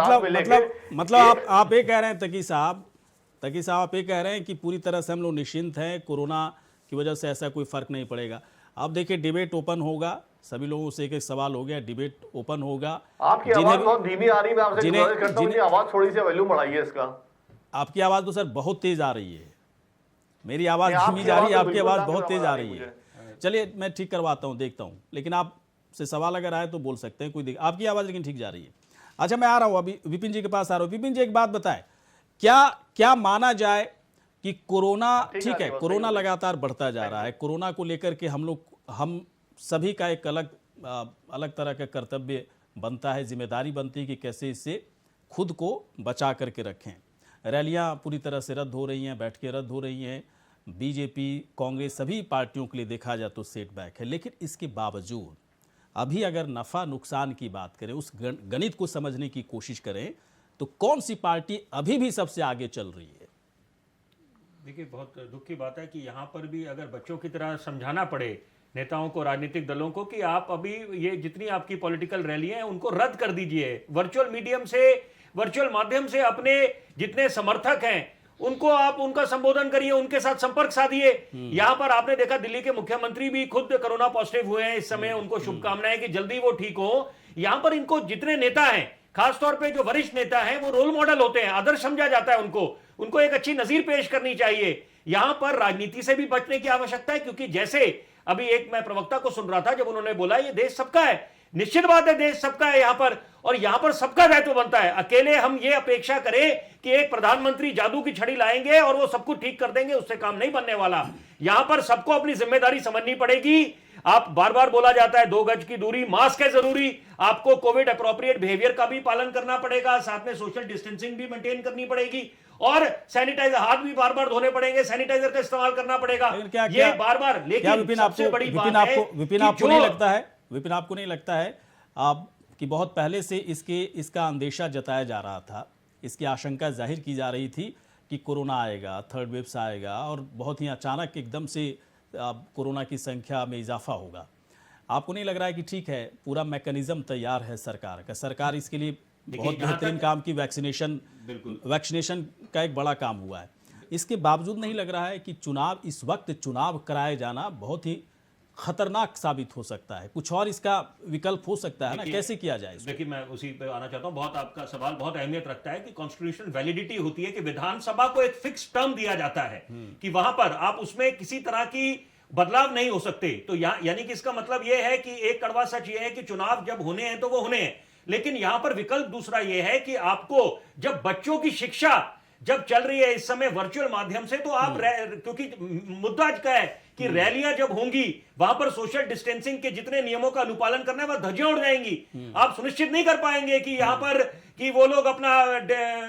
मतलब आप ये कह रहे हैं तकी साहब आप ये कह रहे हैं कि पूरी तरह से हम लोग निश्चिंत हैं, कोरोना की वजह से ऐसा कोई फर्क नहीं पड़ेगा। अब देखिए डिबेट ओपन होगा, सभी लोगों से एक सवाल हो गया, डिबेट ओपन होगा। आपकी आवाज बहुत धीमी आ रही है, मैं आपसे गुजारिश करता हूं कि आवाज थोड़ी सी वॉल्यूम बढ़ाइए इसका। आपकी आवाज तो सर बहुत तेज आ रही है, मेरी आवाज धीमी जा रही है, आपकी आवाज बहुत तेज आ रही है। चलिए मैं ठीक करवाता हूं, देखता हूं, लेकिन आपसे सवाल अगर आए तो बोल सकते हैं, कोई आपकी आवाज लेकिन ठीक जा रही है। अच्छा मैं आ रहा हूं, अभी विपिन जी के पास आ रहा हूं। विपिन जी एक बात बताएं, क्या माना जाए कि कोरोना, ठीक ठीक है, है, कोरोना लगातार बढ़ता जा रहा है। कोरोना को लेकर के हम सभी का एक अलग तरह का कर्तव्य बनता है, जिम्मेदारी बनती है कि कैसे इससे खुद को बचा करके रखें। रैलियां पूरी तरह से रद्द हो रही हैं, बैठकें रद्द हो रही हैं, बीजेपी, कांग्रेस, सभी पार्टियों के लिए देखा जाए तो सेटबैक है। लेकिन इसके बावजूद अभी अगर नफ़ा नुकसान की बात करें, उस गणित को समझने की कोशिश करें, तो कौन सी पार्टी अभी भी सबसे आगे चल रही है? देखिए, बहुत दुख की बात है कि यहाँ पर भी अगर बच्चों की तरह समझाना पड़े नेताओं को, राजनीतिक दलों को, कि आप अभी ये जितनी आपकी पॉलिटिकल रैलियां हैं उनको रद्द कर दीजिए। वर्चुअल माध्यम से अपने जितने समर्थक हैं उनको आप उनका संबोधन करिए, उनके साथ संपर्क साधिए। यहां पर आपने देखा दिल्ली के मुख्यमंत्री भी खुद कोरोना पॉजिटिव हुए हैं इस समय, उनको शुभकामनाएं कि जल्दी वो ठीक हो। यहां पर इनको जितने नेता हैं, खासतौर पे जो वरिष्ठ नेता हैं, वो रोल मॉडल होते हैं, आदर्श समझा जाता है उनको एक अच्छी नजीर पेश करनी चाहिए। यहां पर राजनीति से भी बचने की आवश्यकता है, क्योंकि जैसे अभी एक मैं प्रवक्ता को सुन रहा था जब उन्होंने बोला ये देश सबका है, निश्चित बात है देश सबका है यहां पर, और यहां पर सबका दायित्व बनता है। अकेले हम ये अपेक्षा करें कि एक प्रधानमंत्री जादू की छड़ी लाएंगे और वो सब कुछ ठीक कर देंगे, उससे काम नहीं बनने वाला। यहां पर सबको अपनी जिम्मेदारी समझनी पड़ेगी। आप बार बार बोला जाता है 2 गज की दूरी, मास्क है जरूरी, आपको कोविड अप्रोप्रिएट बिहेवियर का भी पालन करना पड़ेगा, साथ में सोशल डिस्टेंसिंग भी मेंटेन करनी पड़ेगी, और सैनिटाइजर, हाथ भी बार बार धोने पड़ेंगे, सैनिटाइजर का इस्तेमाल करना पड़ेगा। ये बार बार, लेकिन सबसे बड़ी बात है विपिन, आपको नहीं लगता है, विपिन, आपको नहीं लगता है कि बहुत पहले से इसका अंदेशा जताया जा रहा था, इसकी आशंका जाहिर की जा रही थी कि कोरोना आएगा, थर्ड वेव आएगा और बहुत ही अचानक एकदम से कोरोना की संख्या में इजाफा होगा। आपको नहीं लग रहा है कि ठीक है, पूरा मैकेनिज्म तैयार है सरकार का, सरकार इसके लिए बहुत बेहतरीन काम की, वैक्सीनेशन का एक बड़ा काम हुआ है, इसके बावजूद नहीं लग रहा है कि इस वक्त चुनाव कराए जाना बहुत ही खतरनाक साबित हो सकता है? कुछ और इसका विकल्प हो सकता है ना, कैसे किया जाए? देखिए, मैं उसी पे आना चाहता हूं। बहुत आपका सवाल बहुत अहमियत रखता है कि कॉन्स्टिट्यूशनल वैलिडिटी होती है कि विधानसभा को एक फिक्स टर्म दिया जाता है कि वहां पर आप उसमें किसी तरह की बदलाव नहीं हो सकते। तो यानी कि इसका मतलब यह है कि एक कड़वा सच यह है कि चुनाव जब होने हैं तो वो होने हैं, लेकिन यहां पर विकल्प दूसरा यह है कि आपको जब बच्चों की शिक्षा जब चल रही है इस समय वर्चुअल माध्यम से, तो आप क्योंकि मुद्दा क्या है कि रैलियां जब होंगी वहां पर सोशल डिस्टेंसिंग के जितने नियमों का अनुपालन करना है वह धज्जियां उड़ जाएंगी। आप सुनिश्चित नहीं कर पाएंगे कि यहां पर कि वो लोग अपना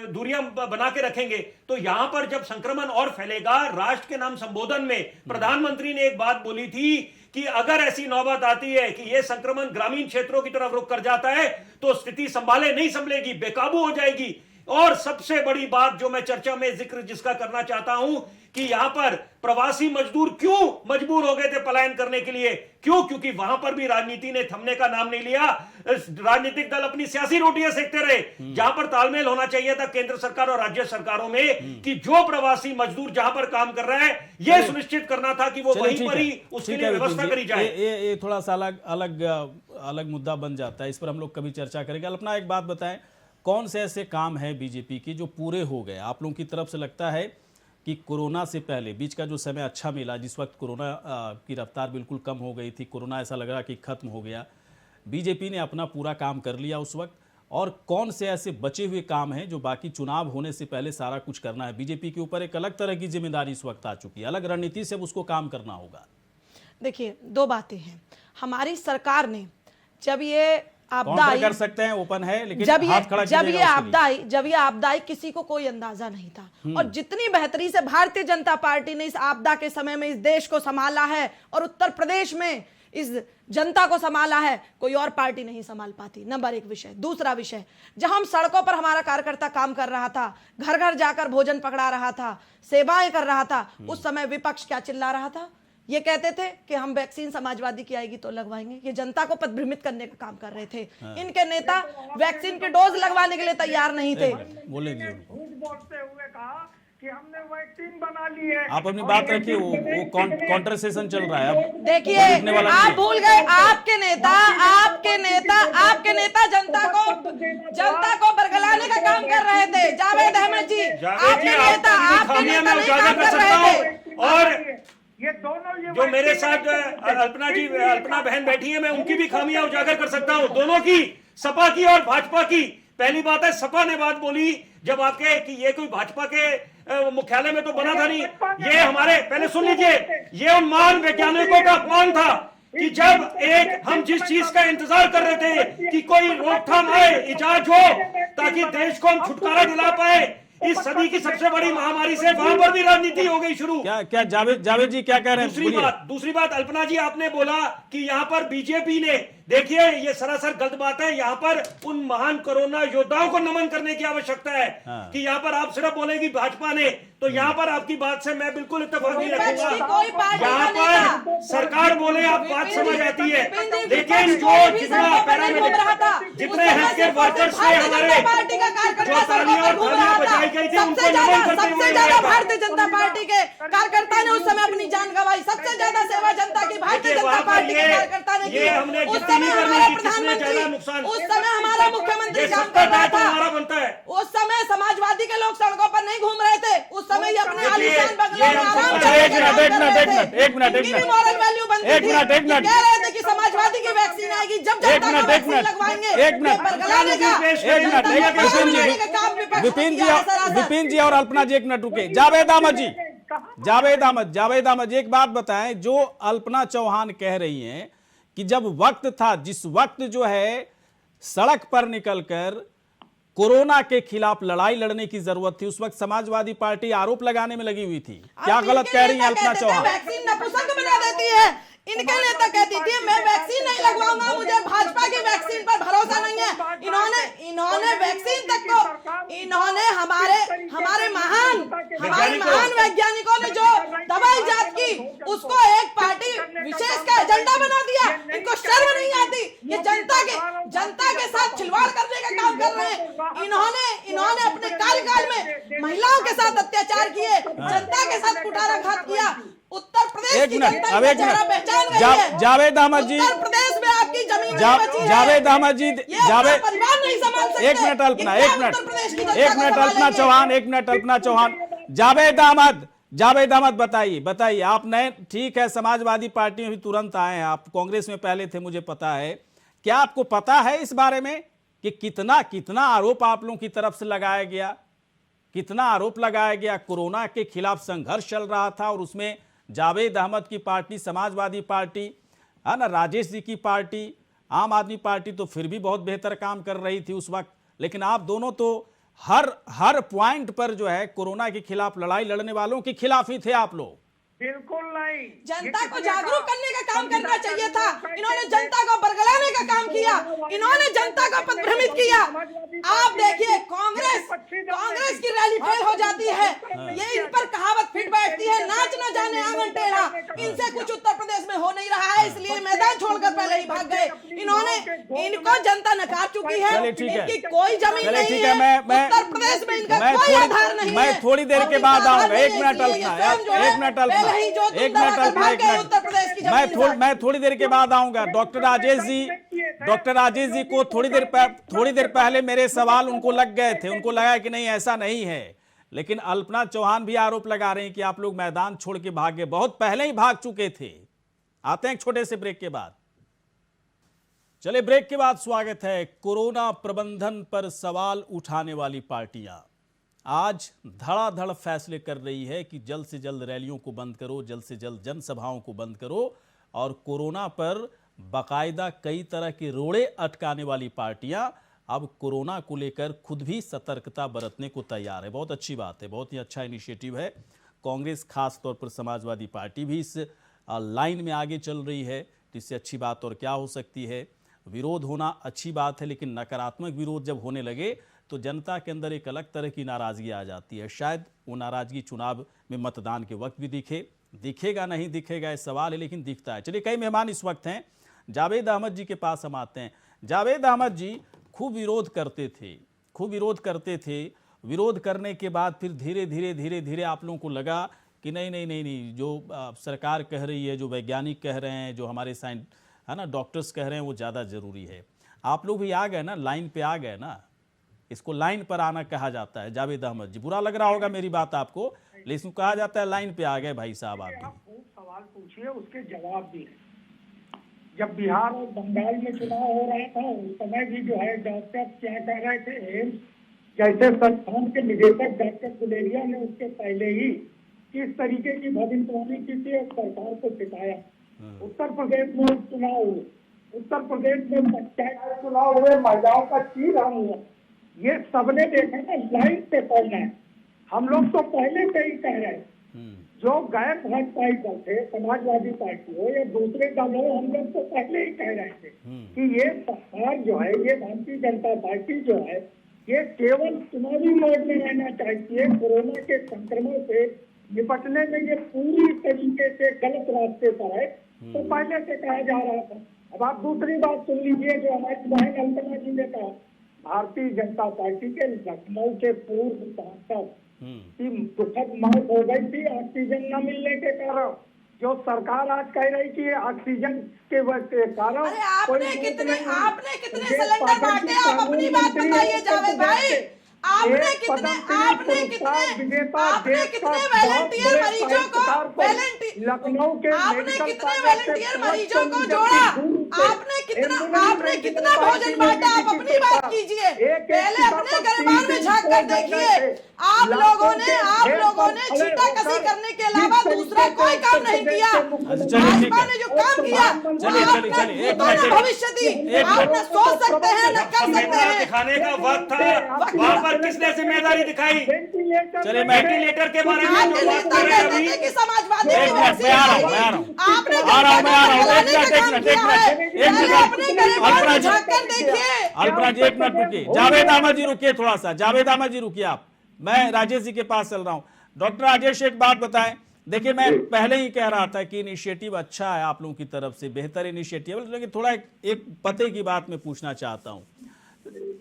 दूरियां बना के रखेंगे। तो यहां पर जब संक्रमण और फैलेगा, राष्ट्र के नाम संबोधन में प्रधानमंत्री ने एक बात बोली थी कि अगर ऐसी नौबत आती है कि यह संक्रमण ग्रामीण क्षेत्रों की तरफ रुख कर जाता है तो स्थिति नहीं संभलेगी, बेकाबू हो जाएगी। और सबसे बड़ी बात जो मैं चर्चा में जिक्र जिसका करना चाहता हूं कि यहां पर प्रवासी मजदूर क्यों मजबूर हो गए थे पलायन करने के लिए? क्योंकि वहां पर भी राजनीति ने थमने का नाम नहीं लिया। राजनीतिक दल अपनी सियासी रोटियां सेकते रहे। जहां पर तालमेल होना चाहिए था केंद्र सरकार और राज्य सरकारों में कि जो प्रवासी मजदूर जहां पर काम कर रहे हैं यह सुनिश्चित करना था कि वो वहीं पर ही उसके लिए व्यवस्था करी जाए। ये थोड़ा सा अलग मुद्दा बन जाता है, इस पर हम लोग कभी चर्चा करेंगे। अपना एक बात बताएं, कौन से ऐसे काम है बीजेपी के जो पूरे हो गए? आप लोगों की तरफ से लगता है कि कोरोना से पहले बीच का जो समय अच्छा मिला, जिस वक्त कोरोना की रफ्तार बिल्कुल कम हो गई थी, कोरोना ऐसा लग रहा कि खत्म हो गया, बीजेपी ने अपना पूरा काम कर लिया उस वक्त? और कौन से ऐसे बचे हुए काम हैं जो बाकी चुनाव होने से पहले सारा कुछ करना है? बीजेपी के ऊपर एक अलग तरह की जिम्मेदारी इस वक्त आ चुकी है, अलग रणनीति से उसको काम करना होगा। देखिए, 2 बातें हैं। हमारी सरकार ने जब ये आपदा आई, कर सकते हैं, ओपन है, लेकिन जब ये आपदा आई किसी को कोई अंदाजा नहीं था। और जितनी बेहतरी से भारतीय जनता पार्टी ने इस आपदा के समय में इस देश को संभाला है और उत्तर प्रदेश में इस जनता को संभाला है, कोई और पार्टी नहीं संभाल पाती। नंबर 1 विषय। दूसरा विषय, जब हम सड़कों पर हमारा कार्यकर्ता काम कर रहा था, घर घर जाकर भोजन पकड़ा रहा था, सेवाएं कर रहा था, उस समय विपक्ष क्या चिल्ला रहा था? ये कहते थे कि हम वैक्सीन समाजवादी की आएगी तो लगवाएंगे। ये जनता को पदभ्रमित करने का काम कर रहे थे। इनके नेता वैक्सीन के डोज लगवाने के लिए तैयार नहीं थे। बोलेंगे झूठ बोलते हुए कहा कि हमने वैक्सीन बना ली है। आप अपनी बात रखिए, वो काउंटर सेशन चल रहा है। अब देखिए, आप भूल गए, आपके नेता जनता को बरगलाने का काम कर रहे थे। जावेद अहमद जी, आपके नेता नहीं काम कर रहे थे। और ये दोनों जो मेरे साथ अल्पना बहन बैठी है, मैं उनकी भी खामियां उजागर कर सकता हूं, दोनों की, सपा की और भाजपा की। पहली बात है, सपा ने बात बोली जब आपके कि ये कोई भाजपा के मुख्यालय में तो बना था नहीं, ये हमारे, पहले सुन लीजिए, ये उन महान वैज्ञानिकों का अपमान था कि जब एक हम जिस चीज का इंतजार कर रहे थे कि कोई रोकथाम आए, इजाज हो, ताकि देश को हम छुटकारा दिला पाए इस सदी की सबसे बड़ी महामारी से, वहां पर भी राजनीति हो गई शुरू। क्या जावेद जी क्या कह रहे हैं? दूसरी बात अल्पना जी, आपने बोला कि यहाँ पर बीजेपी ने, देखिए ये सरासर गलत बात है। यहाँ पर उन महान कोरोना योद्धाओं को नमन करने की आवश्यकता है कि यहाँ पर आप सिर्फ बोलेगी भाजपा ने, तो यहाँ पर आपकी बात से मैं बिल्कुल इत्तेफाक नहीं रखूंगा। यहाँ पर सरकार बोले आप बात समझ आती है, लेकिन जो जितना पैरामीटर, जितने हेल्थ केयर वर्कर्स थे हमारे, जो तालियां और थालियां बजाई गई थी, उनको नमन करते हुए सबसे ज्यादा भारतीय जनता पार्टी के कार्यकर्ता ने उस समय अपनी जान गंवाई। सबसे ज्यादा सेवा जनता की भारतीय जनता पार्टी के कार्यकर्ता ने की। उस समय हमारा प्रधानमंत्री, उस समय हमारा मुख्यमंत्री काम कर रहा था। उस समय समाजवादी के लोग सड़कों पर नहीं घूम रहे थे। उस समय अपने आलीशान बंगलों में आराम कर रहे थे। एक मिनट मॉरल वैल्यू बनती थी। कह रहे थे कि समाजवादी की वैक्सीन आएगी, जब जनता को वैक्सीन लगवाएंगे। विपिन जी और अल्पना जी एक मिनट रुके। जावेद अहमद एक बात बताएं, जो अल्पना चौहान कह रही हैं कि जब वक्त था, जिस वक्त जो है सड़क पर निकलकर कोरोना के खिलाफ लड़ाई लड़ने की जरूरत थी, उस वक्त समाजवादी पार्टी आरोप लगाने में लगी हुई थी। क्या गलत कह रही हैं अल्पना चौहान? वैक्सीन नपुंसक बना देती है। इनके नेता कहती थी मैं वैक्सीन नहीं लगवाऊंगा, मुझे भाजपा की वैक्सीन पर भरोसा नहीं है। इन्होंने वैक्सीन तक को, इन्होंने हमारे महान वैज्ञानिकों ने जो दवाई इजाद की, उसको एक पार्टी विशेष का एजेंडा बना दिया। इनको शर्म नहीं आती? ये जनता के साथ खिलवाड़ करने का काम कर रहे हैं। इन्होंने अपने कार्यकाल में महिलाओं के साथ अत्याचार किए, जनता के साथ कुठाराघात किया। उत्तर प्रदेश की जनता का चेहरा पहचान गई है। जावेद अहमद जी, उत्तर प्रदेश में आपकी जमीन नहीं बची है। जावेद अहमद जी, परिवार नहीं संभाल सकते। एक मिनट अल्पना चौहान, जावेद अहमद बताइए आप नए, ठीक है समाजवादी पार्टी में भी तुरंत आए हैं, आप कांग्रेस में पहले थे मुझे पता है, क्या आपको पता है इस बारे में कि कितना आरोप आप लोगों की तरफ से लगाया गया, कितना आरोप लगाया गया? कोरोना के खिलाफ संघर्ष चल रहा था और उसमें जावेद अहमद की पार्टी, समाजवादी पार्टी है ना, राजेश जी की पार्टी, आम आदमी पार्टी तो फिर भी बहुत बेहतर काम कर रही थी उस वक्त, लेकिन आप दोनों तो हर पॉइंट पर जो है कोरोना के खिलाफ लड़ाई लड़ने वालों के खिलाफ ही थे आप लोग। बिल्कुल नहीं, जनता को जागरूक करने का काम करना चाहिए था। इन्होंने जनता को बरगलाने का काम किया, इन्होंने जनता को पथभ्रमित किया। आप देखिए कांग्रेस की रैली फेल हो जाती है, ये इन पर कहावत फिट बैठती है, नाच न जाने आंगन टेढ़ा। इनसे कुछ उत्तर प्रदेश में हो नहीं रहा है, इसलिए मैदान छोड़कर पहले ही भाग गए। इनको जनता नकार चुकी है, इनकी कोई जमीन नहीं है, उत्तर प्रदेश में इनका कोई आधार नहीं है। मैं थोड़ी देर के बाद आऊंगा, एक मिनट मैं थोड़ी देर के बाद आऊंगा। डॉक्टर राजेश जी को थोड़ी देर पहले मेरे सवाल उनको लग गए थे, उनको लगा कि नहीं ऐसा नहीं है, लेकिन अल्पना चौहान भी आरोप लगा रहे हैं कि आप लोग मैदान छोड़ के भागे, बहुत पहले ही भाग चुके थे। आते हैं एक छोटे से ब्रेक के बाद। चले ब्रेक के बाद स्वागत है। कोरोना प्रबंधन पर सवाल उठाने वाली पार्टियां आज धड़ाधड़ फैसले कर रही है कि जल्द से जल्द रैलियों को बंद करो, जल्द से जल्द जनसभाओं को बंद करो, और कोरोना पर बाकायदा कई तरह के रोड़े अटकाने वाली पार्टियां अब कोरोना को लेकर खुद भी सतर्कता बरतने को तैयार है। बहुत अच्छी बात है, बहुत ही अच्छा इनिशिएटिव है। कांग्रेस खास तौर पर समाजवादी पार्टी भी इस लाइन में आगे चल रही है, इससे अच्छी बात और क्या हो सकती है। विरोध होना अच्छी बात है, लेकिन नकारात्मक विरोध जब होने लगे तो जनता के अंदर एक अलग तरह की नाराजगी आ जाती है। शायद वो नाराजगी चुनाव में मतदान के वक्त भी दिखेगा नहीं दिखेगा इस सवाल है, लेकिन दिखता है। चलिए कई मेहमान इस वक्त हैं, जावेद अहमद जी के पास हम आते हैं। जावेद अहमद जी खूब विरोध करते थे, विरोध करने के बाद फिर धीरे धीरे आप लोगों को लगा कि नहीं, जो सरकार कह रही है, जो वैज्ञानिक कह रहे हैं, जो हमारे डॉक्टर्स कह रहे हैं, वो ज़्यादा ज़रूरी है। आप लोग भी आ गए ना, लाइन पे आ गए ना, इसको लाइन पर आना कहा जाता है। जावेद अहमद जी, बुरा लग रहा होगा मेरी बात आपको, लेकिन कहा जाता है लाइन पे आ गए भाई साहब। आप खूब सवाल पूछिए, उसके जवाब भी है। जब बिहार और बंगाल में चुनाव हो रहा था उस समय भी जो है डॉक्टर क्या कह रहे थे, एम्स जैसे संस्थान के निदेशक डॉक्टर गुलेरिया ने उसके पहले ही किस तरीके की भविष्यवाणी की थी और सरकार को सिखाया। उत्तर प्रदेश में चुनाव हुए, उत्तर प्रदेश में पंचायत चुनाव हुए, महिलाओं का चीरहरण हुआ, ये सबने देखा ना, लाइन पे पड़ना है। हम लोग तो पहले से ही कह रहे हैं, जो गैर भाजपाई दल थे, समाजवादी पार्टी हो या दूसरे दल हो, हम लोग तो पहले ही कह रहे थे कि ये सरकार जो है, ये भारतीय जनता पार्टी जो है, ये केवल चुनावी मोड में रहना चाहती है। कोरोना के संक्रमण से निपटने में ये पूरी तरीके से गलत रास्ते पर है, तो पहले से कहा जा रहा था। अब आप दूसरी बात सुन लीजिए, जो हमारी बहन अल्पना जी ने कहा, भारतीय जनता पार्टी के लखनऊ के पूर्व सांसद की दुखद मौत हो गई थी ऑक्सीजन न मिलने के कारण। जो सरकार आज कह रही थी ऑक्सीजन के कारण, अरे आपने कितने सिलेंडर बांटे, आप अपनी बात बताइए जावेद भाई। आपने कितने वॉलंटियर मरीजों को लखनऊ के आपने कितने वॉलंटियर मरीजों को जोड़ा, आपने कितना भोजन बांटा, आप अपनी बात कीजिए। पहले अपने गरीबान में झांक कर देखिए। आप लोगों ने छींटाकशी करने के अलावा दूसरा कोई काम नहीं किया। भाजपा ने जो काम किया आपने भविष्य दी, आप न सोच सकते हैं न कर सकते हैं। दिखाने का वक्त था, वहाँ पर किसने जिम्मेदारी दिखाई? चलिए वेंटिलेटर के बारे में जो बात कर रहे हैं अभी, समाजवादी अल्पना जी एक मिनट रुकिए, जावेद अहमद जी रुकिए थोड़ा सा, जावेद अहमद जी रुकिए आप, मैं राजेश जी के पास चल रहा हूं। डॉक्टर राजेश एक बात बताएं, देखिए मैं पहले ही कह रहा था कि इनिशिएटिव अच्छा है आप लोगों की तरफ से, बेहतर इनिशिएटिव, लेकिन थोड़ा एक पते की बात मैं पूछना चाहता हूं।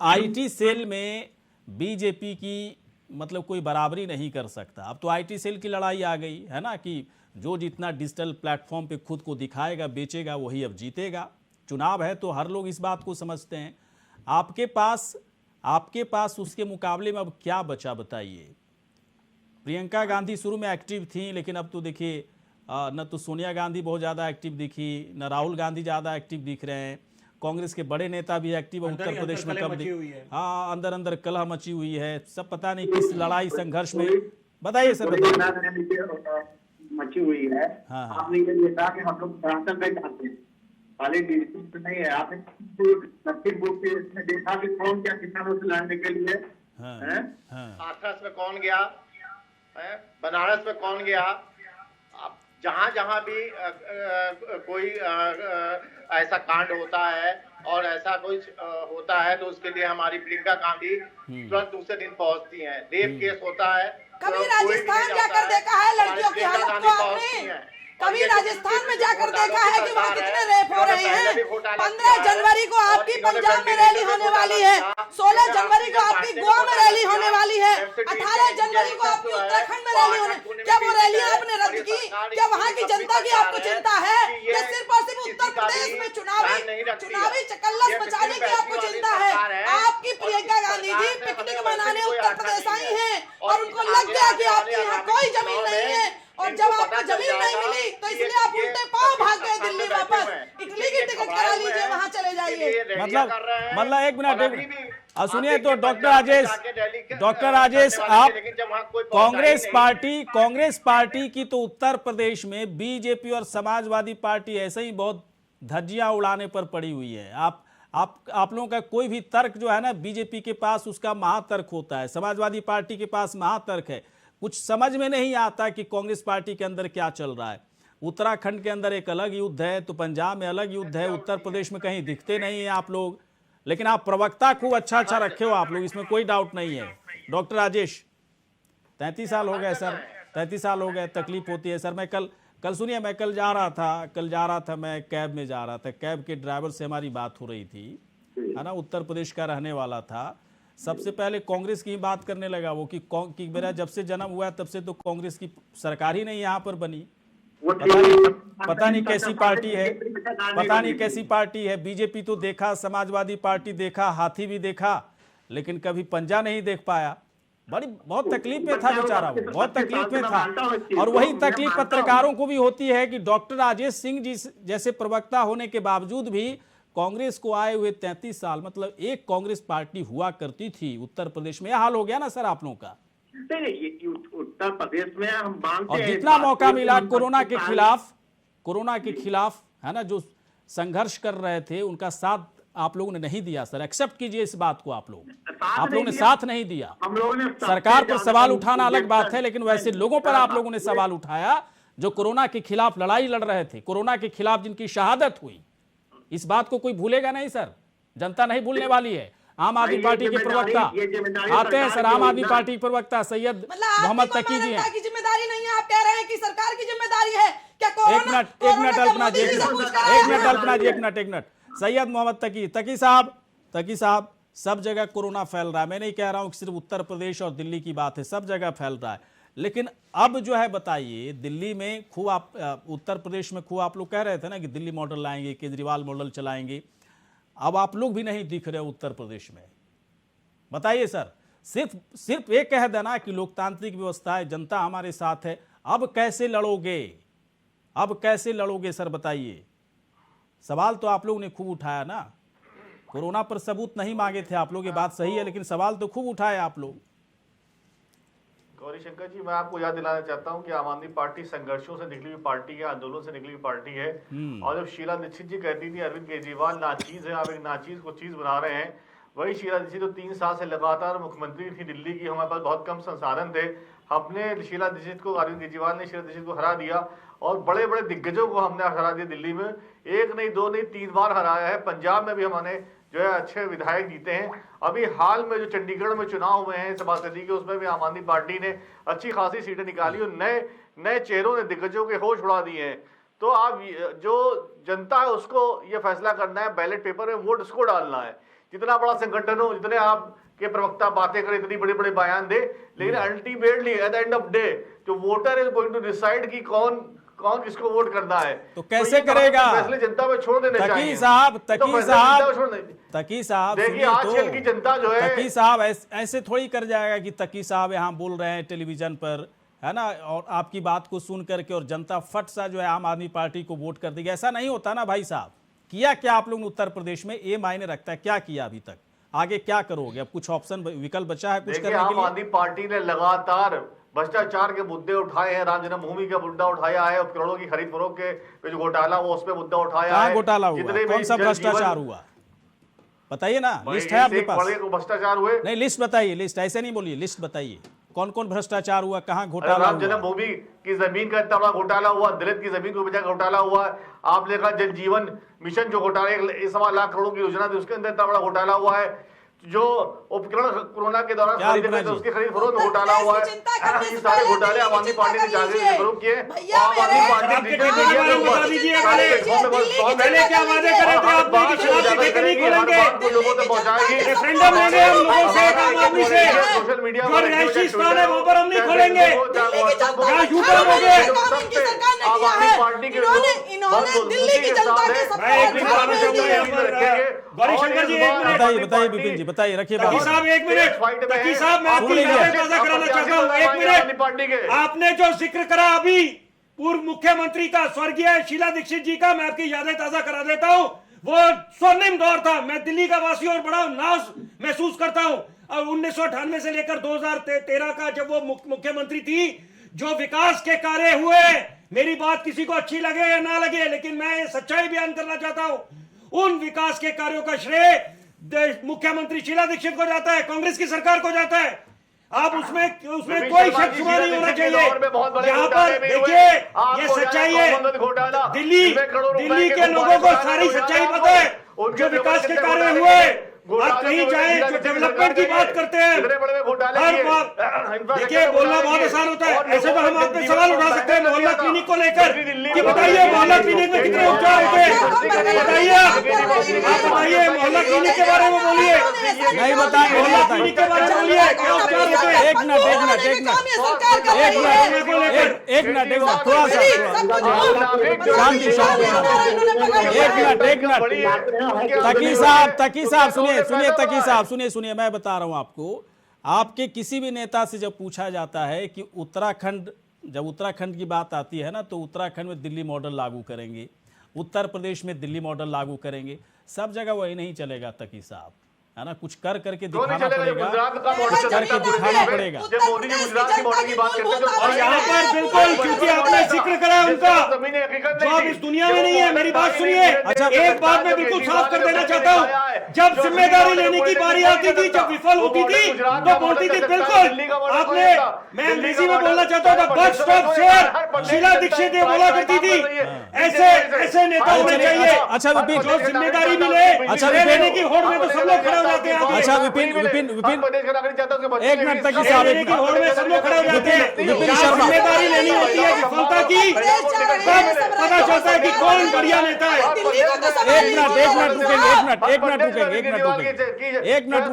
आईटी सेल में बीजेपी की मतलब कोई बराबरी नहीं कर सकता। अब तो आईटी सेल की लड़ाई आ गई है ना, कि जो जितना डिजिटल प्लेटफॉर्म पे खुद को दिखाएगा, बेचेगा, वही अब जीतेगा। चुनाव है तो हर लोग इस बात को समझते हैं। आपके पास उसके मुकाबले में अब क्या बचा बताइए? प्रियंका गांधी शुरू में एक्टिव थी, लेकिन अब तो देखिए न तो सोनिया गांधी बहुत ज़्यादा एक्टिव दिखी, न राहुल गांधी ज़्यादा एक्टिव दिख रहे हैं। कांग्रेस के बड़े नेता भी एक्टिव है उत्तर प्रदेश में, कब हाँ अंदर कलह मची हुई है, सब पता नहीं किस लड़ाई संघर्ष में। बताइए सर, बताइए। मची हुई है। हाँ। आपने ये देखा कि हम लोग प्रशासन में जाते हैं, खाली डिजिटल नहीं है। आपने लखीमपुर के इसमें देखा कि कौन क्या किसानों से लड़ने के लिए हाथरस में कौन गया, बनारस में कौन गया, जहां भी कोई ऐसा कांड होता है और ऐसा कुछ होता है तो उसके लिए हमारी प्रियंका गांधी तुरंत दूसरे दिन पहुंचती हैं। रेप केस होता है, कभी राजस्थान जाकर देखा है लड़कियों की हालत को आपने? कभी राजस्थान में जाकर देखा है कि वहाँ कितने रेप हो रहे हैं? 15 जनवरी को आपकी पंजाब में रैली होने वाली है, 16 जनवरी को आपकी गोवा में रैली होने वाली है, 18 जनवरी को आपकी उत्तराखंड में रैली होने। क्या वो रैलियां आपने रद्द की? क्या वहाँ की जनता की आपको चिंता है? या सिर्फ और सिर्फ उत्तर प्रदेश में चुनावी चकल्लस मचाने की आपको चिंता है? आपकी प्रियंका गांधी जी पिकनिक मनाने उत्तर प्रदेश आई है और उनको लग गया कि आपके यहाँ कोई जमीन नहीं है, और जब आपको जमीन नहीं मिली तो इसलिए आप उल्टे पांव भाग गए दिल्ली वापस। इटली की टिकट करा लीजिए, वहां चले जाइए। मतलब एक मिनट सुनिए तो डॉक्टर राजेश आप कांग्रेस पार्टी की तो उत्तर प्रदेश में बीजेपी और समाजवादी पार्टी ऐसे ही बहुत धज्जियां उड़ाने पर पड़ी हुई है। आप लोगों का कोई भी तर्क जो है ना, बीजेपी के पास उसका महातर्क होता है, समाजवादी पार्टी के पास महातर्क है। कुछ समझ में नहीं आता कि कांग्रेस पार्टी के अंदर क्या चल रहा है। उत्तराखंड के अंदर एक अलग युद्ध है, तो पंजाब में अलग युद्ध है, उत्तर प्रदेश में कहीं दिखते नहीं है आप लोग, लेकिन आप प्रवक्ता खूब अच्छा रखे हो आप लोग, इसमें कोई डाउट नहीं है। डॉक्टर राजेश 33 साल हो गए सर, 33 साल हो गए, तकलीफ होती है सर। मैं कल सुनिए, मैं कल जा रहा था, मैं कैब में जा रहा था, कैब के ड्राइवर से हमारी बात हो रही थी, है ना, उत्तर प्रदेश का रहने वाला था। सबसे पहले कांग्रेस की बात करने लगा वो कि मेरा जब से जन्म हुआ तब से तो कांग्रेस की सरकार ही नहीं यहाँ पर बनी। पता नहीं कैसी पार्टी है। बीजेपी तो देखा, समाजवादी पार्टी देखा, हाथी भी देखा, लेकिन कभी पंजा नहीं देख पाया। बहुत तकलीफ में था बेचारा वो, बहुत तकलीफ में था। और वही तकलीफ पत्रकारों को भी होती है कि डॉक्टर राजेश सिंह जी जैसे प्रवक्ता होने के बावजूद भी कांग्रेस को आए हुए 33 साल, मतलब एक कांग्रेस पार्टी हुआ करती थी उत्तर प्रदेश में, यह हाल हो गया ना सर आप लोगों का। नहीं नहीं, ये उत्तर प्रदेश में हम मानते और हैं जितना मौका मिला कोरोना के खिलाफ है ना, जो संघर्ष कर रहे थे उनका साथ आप लोगों ने नहीं दिया सर। एक्सेप्ट कीजिए इस बात को, आप लोगों ने साथ नहीं दिया। हम लोगों ने सरकार पर सवाल उठाना अलग बात है, लेकिन वैसे लोगों पर आप लोगों ने सवाल उठाया जो कोरोना के खिलाफ लड़ाई लड़ रहे थे, कोरोना के खिलाफ जिनकी शहादत हुई। इस बात को कोई भूलेगा नहीं सर, जनता नहीं भूलने वाली है। आम आदमी पार्टी के प्रवक्ता आते हैं सर, आम आदमी पार्टी के प्रवक्ता सैयद मोहम्मद तकी जी हैं। की जिम्मेदारी नहीं है, आप कह रहे हैं कि सरकार की जिम्मेदारी है क्या? एक मिनट अल्पना जी, एक मिनट सैयद मोहम्मद तकी साहब, सब जगह कोरोना फैल रहा है। मैं नहीं कह रहा हूं कि सिर्फ उत्तर प्रदेश और दिल्ली की बात है, सब जगह फैल रहा है। लेकिन अब जो है बताइए, दिल्ली में खूब आप, उत्तर प्रदेश में खूब आप लोग कह रहे थे ना कि दिल्ली मॉडल लाएंगे, केजरीवाल मॉडल चलाएंगे। अब आप लोग भी नहीं दिख रहे उत्तर प्रदेश में। बताइए सर, सिर्फ ये कह देना कि लोकतांत्रिक व्यवस्था है, जनता हमारे साथ है। अब कैसे लड़ोगे सर बताइए। सवाल तो आप लोगों ने खूब उठाया ना, कोरोना पर सबूत नहीं मांगे थे आप लोग, ये बात सही है, लेकिन सवाल तो खूब उठाए आप लोग। गौरी शंकर जी, मैं आपको याद दिलाना चाहता हूं कि आम आदमी पार्टी संघर्षों से निकली हुई पार्टी है, आंदोलन से निकली हुई पार्टी है। और जब शीला दीक्षित जी कहती थी अरविंद केजरीवाल नाचीज है, आप एक नाचीज को चीज बना रहे हैं, वही शीला दीक्षित तो 3 साल से लगातार मुख्यमंत्री थी दिल्ली की। हमारे पास बहुत कम संसाधन थे, हमने शीला दीक्षित को, अरविंद केजरीवाल ने शीला दीक्षित को हरा दिया और बड़े बड़े दिग्गजों को हमने हरा दिया दिल्ली में। 1 नहीं 2 नहीं 3 बार हराया है। पंजाब में भी हमने जो है अच्छे विधायक जीते हैं। अभी हाल में जो चंडीगढ़ में चुनाव हुए हैं सभापति के, उसमें भी आम आदमी पार्टी ने अच्छी खासी सीटें निकाली और नए चेहरों ने दिग्गजों के होश उड़ा दिए हैं। तो आप जो जनता है उसको ये फैसला करना है, बैलेट पेपर में वोट उसको डालना है। जितना बड़ा संगठन हो, जितने आपके प्रवक्ता बातें करें, इतनी बड़े बड़े बयान दे, लेकिन ultimately at the end of day जो voter is going to decide कि कौन किसको वोट करना है। तो कैसे करेगा? फैसले जनता पे छोड़ देने चाहिए। तकी साहब देखिए, आजकल की जनता जो है, तकी साहब ऐसे थोड़ी कर जाएगा कि तकी साहब यहाँ बोल रहे हैं टेलीविजन पर, है ना, और आपकी बात को सुन करके और जनता फट सा जो है आम आदमी पार्टी को वोट कर देगी। ऐसा नहीं होता ना भाई साहब। किया क्या आप लोग ने उत्तर प्रदेश में, ये मायने रखता है क्या किया अभी तक, आगे क्या करोगे? अब कुछ ऑप्शन विकल्प बचा है कुछ करने के लिए? आम आदमी पार्टी ने लगातार भ्रष्टाचार के मुद्दे उठाए हैं, राम जन्मभूमि का मुद्दा उठाया है, उपकरणों की खरीद फरोख्त के जो घोटाला वो उस पे मुद्दा उठाया है। घोटाला हुआ, कौन सा भ्रष्टाचार हुआ बताइए ना, लिस्ट है आपके पास? भ्रष्टाचार हुए नहीं, लिस्ट बताइए, लिस्ट ऐसे नहीं बोलिए, लिस्ट बताइए कौन कौन भ्रष्टाचार हुआ, कहाँ घोटाला राम जन्मभूमि की जमीन का इतना बड़ा घोटाला हुआ, दलित की जमीन को बेचा घोटाला हुआ। आपने कहा जल जीवन मिशन जो घोटाला 1.25 लाख करोड़ की योजना थी उसके अंदर इतना बड़ा घोटाला हुआ है। जो उपकरण कोरोना के दौरान खरीदे गए थे उसकी खरीद फरोख्त में घोटाला हुआ है। ये सारे घोटाले आम आदमी पार्टी ने जाकर विरोध किए। आम आदमी पार्टी पहले क्या वादे करे थे आप, लोगों तक पहुंचाएगी, रेफरेंडम लेंगे हम लोगों से, आम आदमी से, सोशल मीडिया जो रिहायशी स्थान है वहां पर हम नहीं खोलेंगे। क्या झूठा लोगे? आम आदमी पार्टी के इन्होंने दिल्ली की जनता के गौरी शंकर जी, एक मिनट बताइए बिपिन जी, बताइए, रखिए बात। तकी साहब एक मिनट, तकी साहब मैं आपकी यादें ताजा कराना चाहता हूँ। एक मिनट, आपने जो जिक्र करा अभी पूर्व मुख्यमंत्री का स्वर्गीय शीला दीक्षित जी का, मैं आपकी यादें ताजा करा देता हूँ। वो स्वर्णिम दौर था, मैं दिल्ली का वासी और बड़ा नाज महसूस करता हूँ। और 1998 से लेकर 2013 का जब वो मुख्यमंत्री थी, जो विकास के कार्य हुए, मेरी बात किसी को अच्छी लगे या ना लगे, लेकिन मैं सच्चाई बयान करना चाहता हूँ। उन विकास के कार्यों का श्रेय मुख्यमंत्री शीला दीक्षित को जाता है, कांग्रेस की सरकार को जाता है। आप उसमें कोई शक शुबा नहीं होना चाहिए। यहाँ पर देखिए, ये सच्चाई है, दिल्ली के लोगों को सारी सच्चाई पता है। जो विकास के कार्य हुए, आप कहीं जाए, जो डेवलपमेंट की बात करते हैं, देखिए बोलना बहुत आसान होता है। ऐसे तो हम आप पे सवाल उठा सकते हैं मोहल्ला क्लिनिक को लेकर कि बताइए मोहल्ला क्लिनिक में कितने उपचार होते हैं, बताइए, आप बताइए मोहल्ला क्लिनिक के बारे में बोलिए, नहीं बताएं, मोहल्ला क्लिनिक के बारे में बोलिए, क्या उपचार होते हैं? एक मिनट थोड़ा सा तकी साहब सुनिए, मैं बता रहा हूं आपको। आपके किसी भी नेता से जब पूछा जाता है कि जब उत्तराखंड की बात आती है ना, तो उत्तराखंड में दिल्ली मॉडल लागू करेंगे, उत्तर प्रदेश में दिल्ली मॉडल लागू करेंगे, सब जगह वही नहीं चलेगा तकी साहब, है ना, कुछ कर करके दिखाना पड़ेगा, करके दिखाना पड़ेगा। जब मोदी जी गुजरात की मॉडल की बात करते हैं और यहाँ पर बिल्कुल, क्योंकि आपने जिक्र करा उनका जो अब इस दुनिया में नहीं है, मेरी बात सुनिए। अच्छा, एक बात मैं बिल्कुल साफ कर देना चाहता हूँ, जब जिम्मेदारी लेने की बारी आती थी, जब विफल होती थी तो बोलती थी बिल्कुल आपने, मैं अंग्रेजी में बोलना चाहता हूँ, बक स्टॉप शेयर, शीला दीक्षित ये बोला करती थी, ऐसे नेता होने चाहिए। अच्छा विपिन, जो जिम्मेदारी मिले, अच्छा लेने की होड़ में तो सब लोग खड़े हो जाते हैं। अच्छा विपिन विपिन विपिन एक मिनट तक साहब, लेने की होड़ में सब लोग खड़े हो जाते हैं। विपिन जहाँ शर्मा, जिम्मेदारी लेनी होती है विफलता की, तब पता चलता है कि कौन बढ़िया नेता है। एक मिनट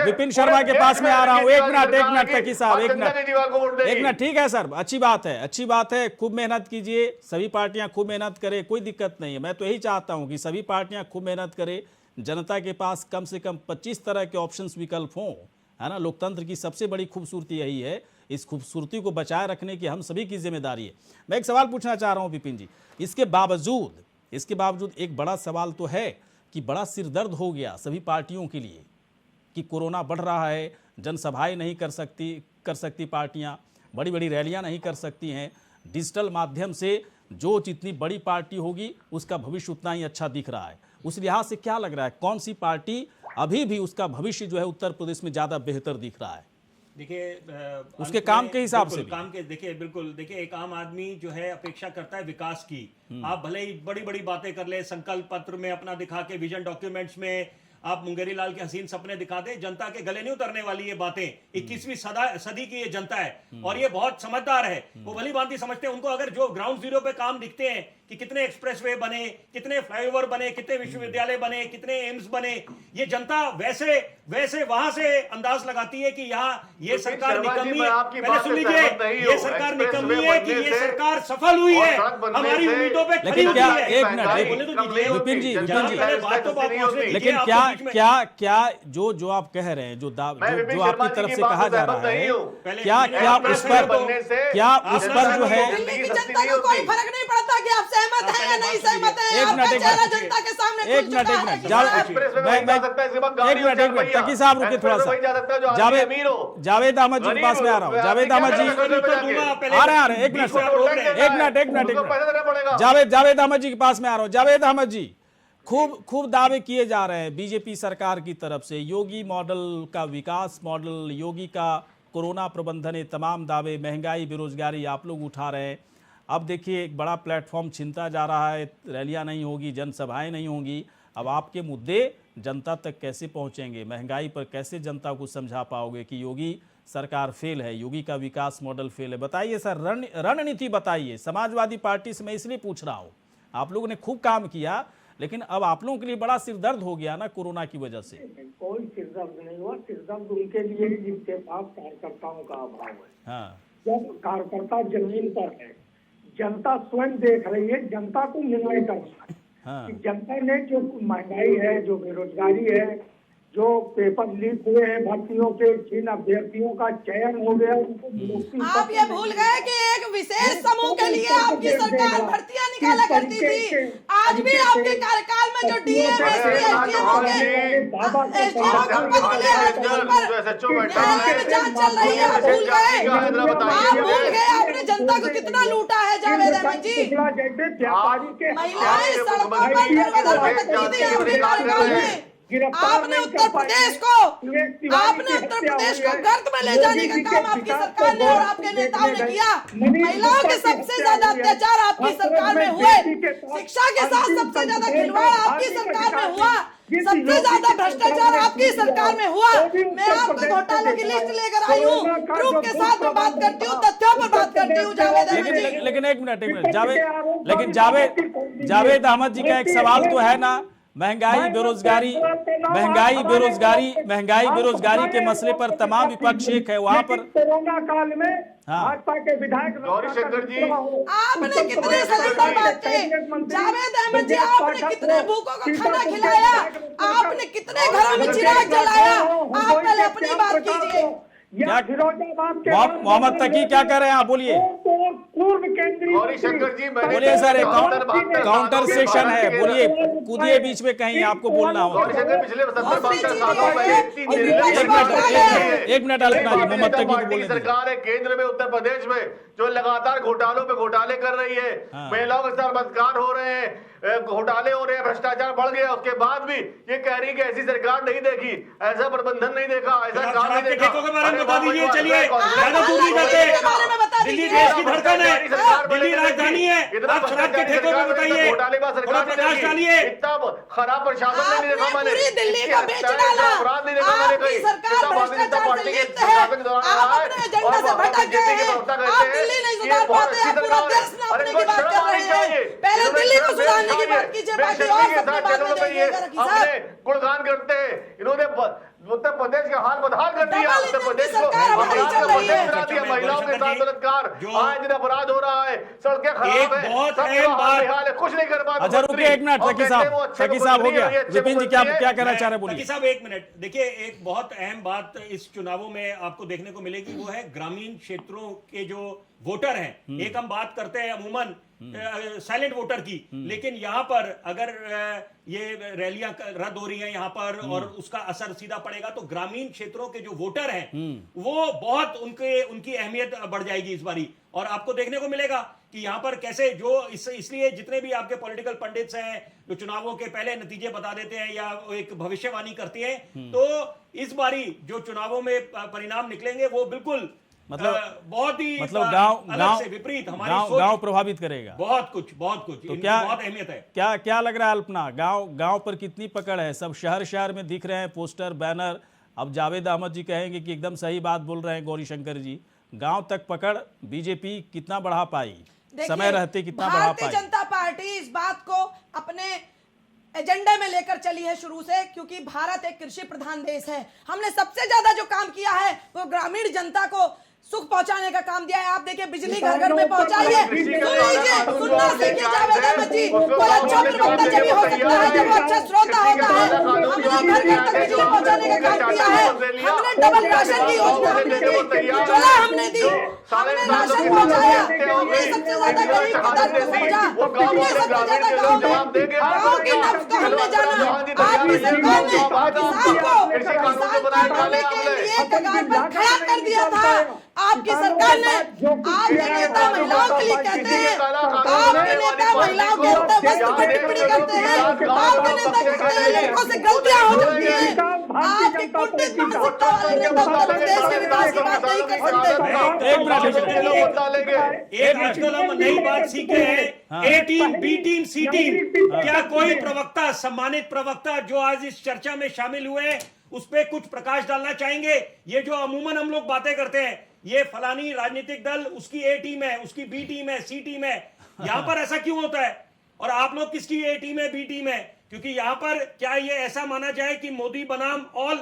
विपिन शर्मा के पास में आ रहा हूँ, एक मिनट तक साहब, एक मिनट, ठीक है सर, अच्छी बात है, खूब मेहनत कीजिए, सभी पार्टियां खूब मेहनत करें, कोई दिक्कत नहीं है। मैं तो यही चाहता हूं कि सभी पार्टियां खूब मेहनत करें, जनता के पास कम से कम 25 तरह के ऑप्शंस विकल्प हों, है ना। लोकतंत्र की सबसे बड़ी खूबसूरती यही है, इस खूबसूरती को बचाए रखने की हम सभी की जिम्मेदारी है। मैं एक सवाल पूछना चाह रहा हूं विपिन जी, इसके बावजूद एक बड़ा सवाल तो है कि बड़ा सिरदर्द हो गया सभी पार्टियों के लिए कि कोरोना बढ़ रहा है, जनसभाएं नहीं कर सकती पार्टियां, बड़ी बड़ी रैलियां नहीं कर सकती हैं, डिजिटल माध्यम से जो जितनी बड़ी पार्टी होगी उसका भविष्य उतना ही अच्छा दिख रहा है। उस लिहाज से क्या लग रहा है, कौन सी पार्टी अभी भी उसका भविष्य जो है उत्तर प्रदेश में ज्यादा बेहतर दिख रहा है? देखिए उसके काम के हिसाब से काम के देखिए एक आम आदमी जो है अपेक्षा करता है विकास की। आप भले ही बड़ी बड़ी बातें कर ले, संकल्प पत्र में अपना दिखा के, विजन डॉक्यूमेंट्स में आप मुंगेरी लाल के हसीन सपने दिखा दे, जनता के गले नहीं उतरने वाली ये बातें। 21वीं सदी की ये जनता है और ये बहुत समझदार है, वो भली भांति समझते हैं। उनको अगर जो ग्राउंड जीरो पे काम दिखते हैं कि कितने एक्सप्रेसवे बने, कितने फ्लाईओवर बने, कितने विश्वविद्यालय बने, कितने एम्स बने, ये जनता वैसे वहां से अंदाज लगाती है कि यहाँ ये सरकार निकम्मी है। पहले सुन लीजिए, ये सरकार निकम्मी है कि ये सरकार सफल हुई है, हमारी उम्मीदों पे खरी लेकिन क्या, उतरी है। एक मिनट विपिन जी, लेकिन क्या जो आप कह रहे हैं, जो आपकी तरफ से कहा जा रहा है, क्या उस पर जो है, दिल्ली की जनता को कोई फर्क नहीं पड़ता कि आप सहमत हैं या नहीं सहमत हैं। आपका चेहरा जनता के सामने खुल चुका है। एक मिनट तकी साहब रुकिए थोड़ा सा, जावेद अहमद जी के पास में आ रहा हूँ। जावेद अहमद जी आ रहे हैं, एक मिनट जावेद अहमद जी के पास में आ रहा हूँ। जावेद अहमद जी, खूब दावे किए जा रहे हैं बीजेपी सरकार की तरफ से, योगी मॉडल का विकास मॉडल, योगी का कोरोना प्रबंधन, ये तमाम दावे, महंगाई, बेरोजगारी आप लोग उठा रहे हैं। अब देखिए एक बड़ा प्लेटफॉर्म छिनता जा रहा है, रैलियां नहीं होगी, जनसभाएं नहीं होंगी। अब आपके मुद्दे जनता तक कैसे पहुंचेंगे? महंगाई पर कैसे जनता को समझा पाओगे कि योगी सरकार फेल है, योगी का विकास मॉडल फेल है? बताइए सर, रणनीति बताइए। समाजवादी पार्टी से मैं इसलिए पूछ रहा हूँ, आप लोगों ने खूब काम किया, लेकिन अब आप लोगों के लिए बड़ा सिरदर्द हो गया ना कोरोना की वजह से। कोई सिरदर्द नहीं हुआ, सिरदर्द उनके लिए जिनके पास कार्यकर्ताओं का अभाव है। हाँ, जब कार्यकर्ता जमीन पर है, जनता स्वयं देख रही है, जनता को निर्णय करना है। हाँ। कि जनता ने जो महंगाई है, जो बेरोजगारी है, जो पेपर लीक हुए हैं भर्तियों के, जिन अभ्यर्थियों का चयन हो गया उनको नियुक्ति, आप ये भूल गए कि एक विशेष समूह के लिए आपकी सरकार भर्तियां निकाला करती थी। आज भी आपके कार्यकाल में जो डीएम, एसडीएम हो गए, न्यायालय में जांच चल रही है, आप भूल गए आपने जनता को कितना लूटा है। जावेद अहमद जी, महिलाएं सड़कों पर निर्वस्त्र भटकती थी आपके कार्यकाल में। आपने उत्तर प्रदेश को गर्त में ले जाने का काम आपकी सरकार ने और आपके नेताओं ने किया। महिलाओं के सबसे ज्यादा अत्याचार आपकी सरकार में हुए, शिक्षा के साथ सबसे ज्यादा खिलवाड़ आपकी सरकार में हुआ, सबसे ज्यादा भ्रष्टाचार आपकी सरकार में हुआ। मैं आपको घोटालों की लिस्ट लेकर आई हूँ, प्रूफ के साथ में बात करती हूँ, तथ्यों पर बात करती हूँ। जावेद अहमद जी, लेकिन एक मिनट जावेद अहमद जी का एक सवाल तो है ना, महंगाई बेरोजगारी के मसले पर तमाम विपक्ष एक है, वहां पर कोरोना काल में भाजपा के विधायक गौरी शंकर जी, आपने कितने सिलेंडर बांटे? जावेद अहमद जी, आपने कितने भूखों को खाना खिलाया? आपने कितने घरों में चिराग जलाया? आप पहले अपनी बात कीजिए। मोहम्मद तकी क्या कह रहे हैं आप, बोलिए। पूर्व केंद्रीय गौरी शंकर जी, मैंने बोलिए सर, एक 72 काउंटर सेशन है, बोलिए, कूदिए बीच में कहीं आपको बोलना हो। गौरी शंकर पिछले 72 सालों पहले इतनी एक मिनट अल्पना जी, मोहम्मद तकी को पार्टी की बोलने दीजिए। सरकार है केंद्र में, उत्तर प्रदेश में, जो लगातार घोटालों पे घोटाले कर रही है, महिलाओं के साथ बलात्कार हो रहे हैं, घोटाले हो रहे हैं, भ्रष्टाचार बढ़ गया, उसके बाद भी ये कह रही है कि ऐसी सरकार नहीं देखी, ऐसा प्रबंधन नहीं देखा, ऐसा काम नहीं देखा। ठेकों के बारे में बता दीजिए। चलिए, ज्यादा दूर नहीं जाते। दिल्ली देश की धड़कन है, दिल्ली राजधानी है, आप शराब के ठेकों में बताइए, थोड़ा प्रकाश डालिए। इतना खराब प्रशासन नहीं देखा मैंने, पूरी दिल्ली को बेच डाला। अपराध नहीं देखा मैंने आपकी कहीं। सरकार भ्रष्टाचार से लिप्त है, आप अपने एजेंडा से भटक गए हैं, आप दिल्ली नहीं सुधार पाते, आप पूरा देश नापने की बात कर रहे हैं। पहले दिल्ली को सुधारने की बात कीजिए, बाकी और सबके बात में जाइएगा रखी साहब। गुणगान करते हैं, इन्होंने उत्तर प्रदेश का हाल बदहाल कर दिया। डबल उत्तर इंजन प्रदेश की को सरकार हमारी चल रही है। महिलाओं के साथ बलात्कार, आए दिन अपराध हो रहा है, सड़कें खराब एक है, बहुत सब अहम बात- हाल है, कुछ नहीं कर पा रहे। अच्छा रुकिए एक मिनट, तकी साहब हो गया। विपिन जी क्या कहना चाह रहे हैं, तकी बोलिए। साहब एक मिनट देखिए, एक बहुत अहम बात इस चुनावों में आपको देखने को मिलेगी, वो है ग्रामीण क्षेत्रों के जो वोटर हैं। एक हम बात करते हैं अमूमन साइलेंट वोटर की, लेकिन यहां पर अगर ये रैलियां रद्द हो रही हैं यहां पर और उसका असर सीधा पड़ेगा, तो ग्रामीण क्षेत्रों के जो वोटर हैं वो बहुत उनकी अहमियत बढ़ जाएगी इस बारी। और आपको देखने को मिलेगा कि यहां पर कैसे जो इसलिए जितने भी आपके पॉलिटिकल पंडित्स हैं जो चुनावों के पहले नतीजे बता देते हैं या एक भविष्यवाणी करती हैं, तो इस बारी जो चुनावों में परिणाम निकलेंगे वो बिल्कुल बहुत ही गांव से विपरीत हमारी गांव प्रभावित करेगा। बहुत कुछ तो क्या बहुत अहमियत है। क्या लग रहा है अल्पना, गांव पर कितनी पकड़ है? सब शहर में दिख रहे हैं पोस्टर बैनर। अब जावेद अहमद जी कहेंगे कि एकदम सही बात बोल रहे हैं गौरी शंकर जी, गांव तक पकड़ बीजेपी कितना बढ़ा पाई, समय रहते कितना बढ़ा पाई? भारतीय जनता पार्टी इस बात को अपने एजेंडे में लेकर चली है शुरू से, क्योंकि भारत एक कृषि प्रधान देश है। हमने सबसे ज्यादा जो काम किया है वो ग्रामीण जनता को सुख पहुंचाने का काम दिया है। आप देखिए, बिजली घर घर में पहुंचाइए। सुनना सीखिए जावेद अहमद जी, कोई अच्छा प्रवक्ता जब हो सकता है जब वो अच्छा श्रोता होता है। हमने घर घर तक बिजली पहुंचाने का काम किया है, हमने डबल राशन की योजना हमने दी, उज्ज्वला हमने दी, हमने राशन पहुंचाया, हमने सबसे ज्यादा गरीब के दर्द को समझा, हमने सबसे ज्यादा गाँव की नब्ज को हमने जाना। आपकी सरकार ने किसान को बढ़ाने के लिए कगार पर खड़ा कर दिया था। आपकी सरकार ने, आपके नेता महिलाओं के लिए कहते हैं, आपके नेता महिलाओं के ऊपर वस्त्र पर टिप्पणी करते हैं, आपके नेता कहते हैं लड़कों से गलतियां हो जाती हैं। आपके कुटिल मानसिकता वाले नेता उत्तर प्रदेश के विकास की बात नहीं कर सकते। एक आजकल हम नई बात सीखे हैं, ए टीम, बी टीम, सी टीम। क्या कोई प्रवक्ता, सम्मानित प्रवक्ता जो आज इस चर्चा में शामिल हुए हैं, उस पर कुछ प्रकाश डालना चाहेंगे? ये जो अमूमन हम लोग बातें करते हैं, ये फलानी राजनीतिक दल उसकी ए टीम है, उसकी बी टीम है, सी टीम है, यहां पर ऐसा क्यों होता है? और आप लोग किसकी ए टीम है, बी टीम है? क्योंकि यहां पर क्या ये ऐसा माना जाए कि मोदी बनाम ऑल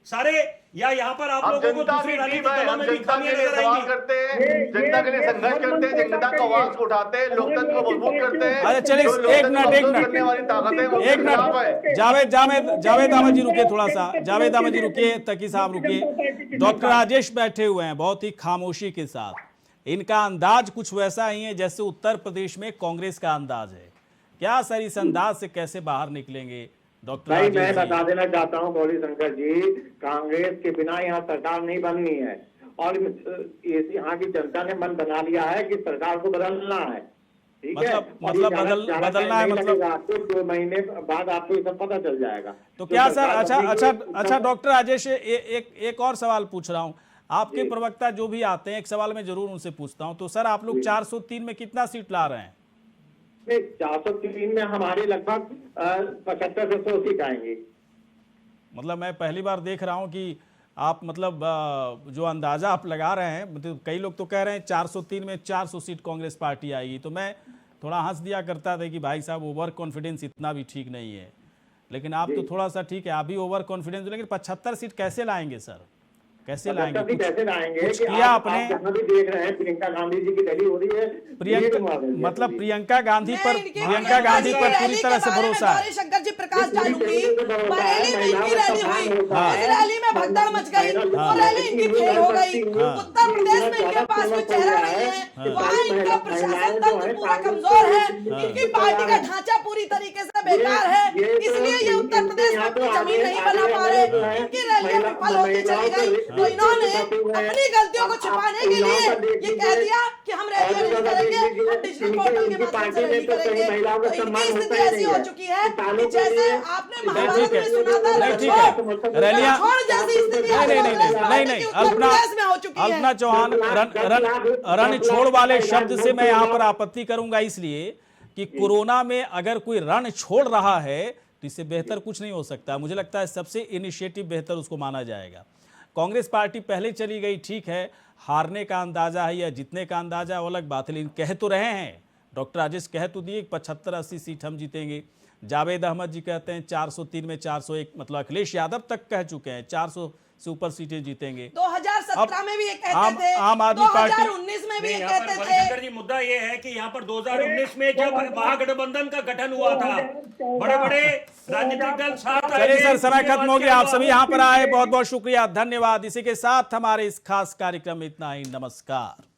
सारे, या यहाँ पर आप लोगों को दूसरी राजनीतिक दलों में भी खामियां नजर आएंगी? करते हैं, जनता के लिए संघर्ष करते हैं, जनता का आवाज उठाते हैं, लोकतंत्र को मजबूत करते हैं। अरे चलिए एक मिनट जावेद अहमद जी रुकिए, थोड़ा सा जावेद अहमद जी रुकिए, तकी साहब रुकिए। डॉक्टर राजेश बैठे हुए हैं बहुत ही खामोशी के साथ। इनका अंदाज कुछ वैसा ही है जैसे उत्तर प्रदेश में कांग्रेस का अंदाज है। क्या सर इस अंदाज से कैसे बाहर निकलेंगे डॉक्टर? भाई मैं बता देना चाहता हूँ गौरी शंकर जी, कांग्रेस के बिना यहाँ सरकार नहीं बननी है, और यहाँ की जनता ने मन बना लिया है कि सरकार को बदलना है। ठीक है, मतलब बदलना है, मतलब आपको 2 महीने बाद आपको ये सब पता चल जाएगा। तो क्या सर, अच्छा डॉक्टर राजेश, एक और सवाल पूछ रहा हूँ। आपके प्रवक्ता जो भी आते हैं, एक सवाल मैं जरूर उनसे पूछता हूँ। तो सर आप लोग 403 में कितना सीट ला रहे हैं? 403 में हमारे लगभग 75 से 100 सीट आएंगी। मतलब मैं पहली बार देख रहा हूं कि आप मतलब जो अंदाजा आप लगा रहे हैं, मतलब कई लोग तो कह रहे हैं 403 में 400 सीट कांग्रेस पार्टी आएगी। तो मैं थोड़ा हंस दिया करता था कि भाई साहब ओवर कॉन्फिडेंस इतना भी ठीक नहीं है, लेकिन आप तो थोड़ा सा ठीक है, आप भी ओवर कॉन्फिडेंस, लेकिन 75 सीट कैसे लाएंगे सर? कैसे लाएंगे? भी कैसे लाएंगे? कुछ कि किया आप आपने? जहाँ भी देख रहे हैं प्रियंका गांधी जी की रैली हो रही है, मतलब प्रियंका गांधी मैं पर इनकी प्रियंका गांधी पर रैली पूरी के तरह से बारे में भरोसा है। गौरी शंकर जी प्रकाश डालूंगी। बरेली में इनकी रैली हुई, उस रैली में भगदड़ मच गई, वो रैली इनकी फेल हो गई। उत्तर प्रदेश में इनके पास कोई चेहरा नहीं है, वहाँ इनका प्रशासन तंत्र पूरा कमजोर है, इनकी पार्टी का ढांचा पूरी तरीके से बेकार है, इसलिए ये उत्तर प्रदेश में अपनी जमीन नहीं बना पा रहे। इनकी रैलियां विफल होती चली गई, तो इन्होंने अपनी गलतियों को छिपाने के लिए ये कह दिया कि हम रैलियां नहीं करेंगे, हम डिजिटल पोर्टल के माध्यम से रैली करेंगे। तो इनकी स्थिति ऐसी हो चुकी है कि जैसे आपने महाभारत में सुना था, नहीं, ठीक है, रैलियां जैसी स्थिति नहीं, अल्पना चौहान, रण छोड़ वाले शब्द से मैं यहाँ पर आपत्ति करूंगा, इसलिए कि कोरोना में अगर कोई रण छोड़ रहा है तो इससे बेहतर कुछ नहीं हो सकता। मुझे लगता है सबसे इनिशिएटिव बेहतर उसको माना जाएगा। कांग्रेस पार्टी पहले चली गई, ठीक है, हारने का अंदाजा है या जीतने का अंदाजा है वो अलग बात है, लेकिन कह तो रहे हैं, डॉक्टर राजेश कह तो दिए 75-80 सीट हम जीतेंगे। जावेद अहमद जी कहते हैं 403 में 401, मतलब अखिलेश यादव तक कह चुके हैं 400 से ऊपर सीटें जीतेंगे। 2017 में भी ये कहते थे, आम आदमी पार्टी 2019 में भी ये यहाँ पर कहते गौरीशंकर थे। जी, मुद्दा ये है कि यहाँ पर 2019 में जब महागठबंधन का गठन हुआ था, बड़े बड़े राजनीतिक दल साथ आए चलिए थे। सर, समय खत्म हो गया। आप सभी यहाँ पर आए, बहुत बहुत शुक्रिया, धन्यवाद। इसी के साथ हमारे इस खास कार्यक्रम में इतना ही। नमस्कार।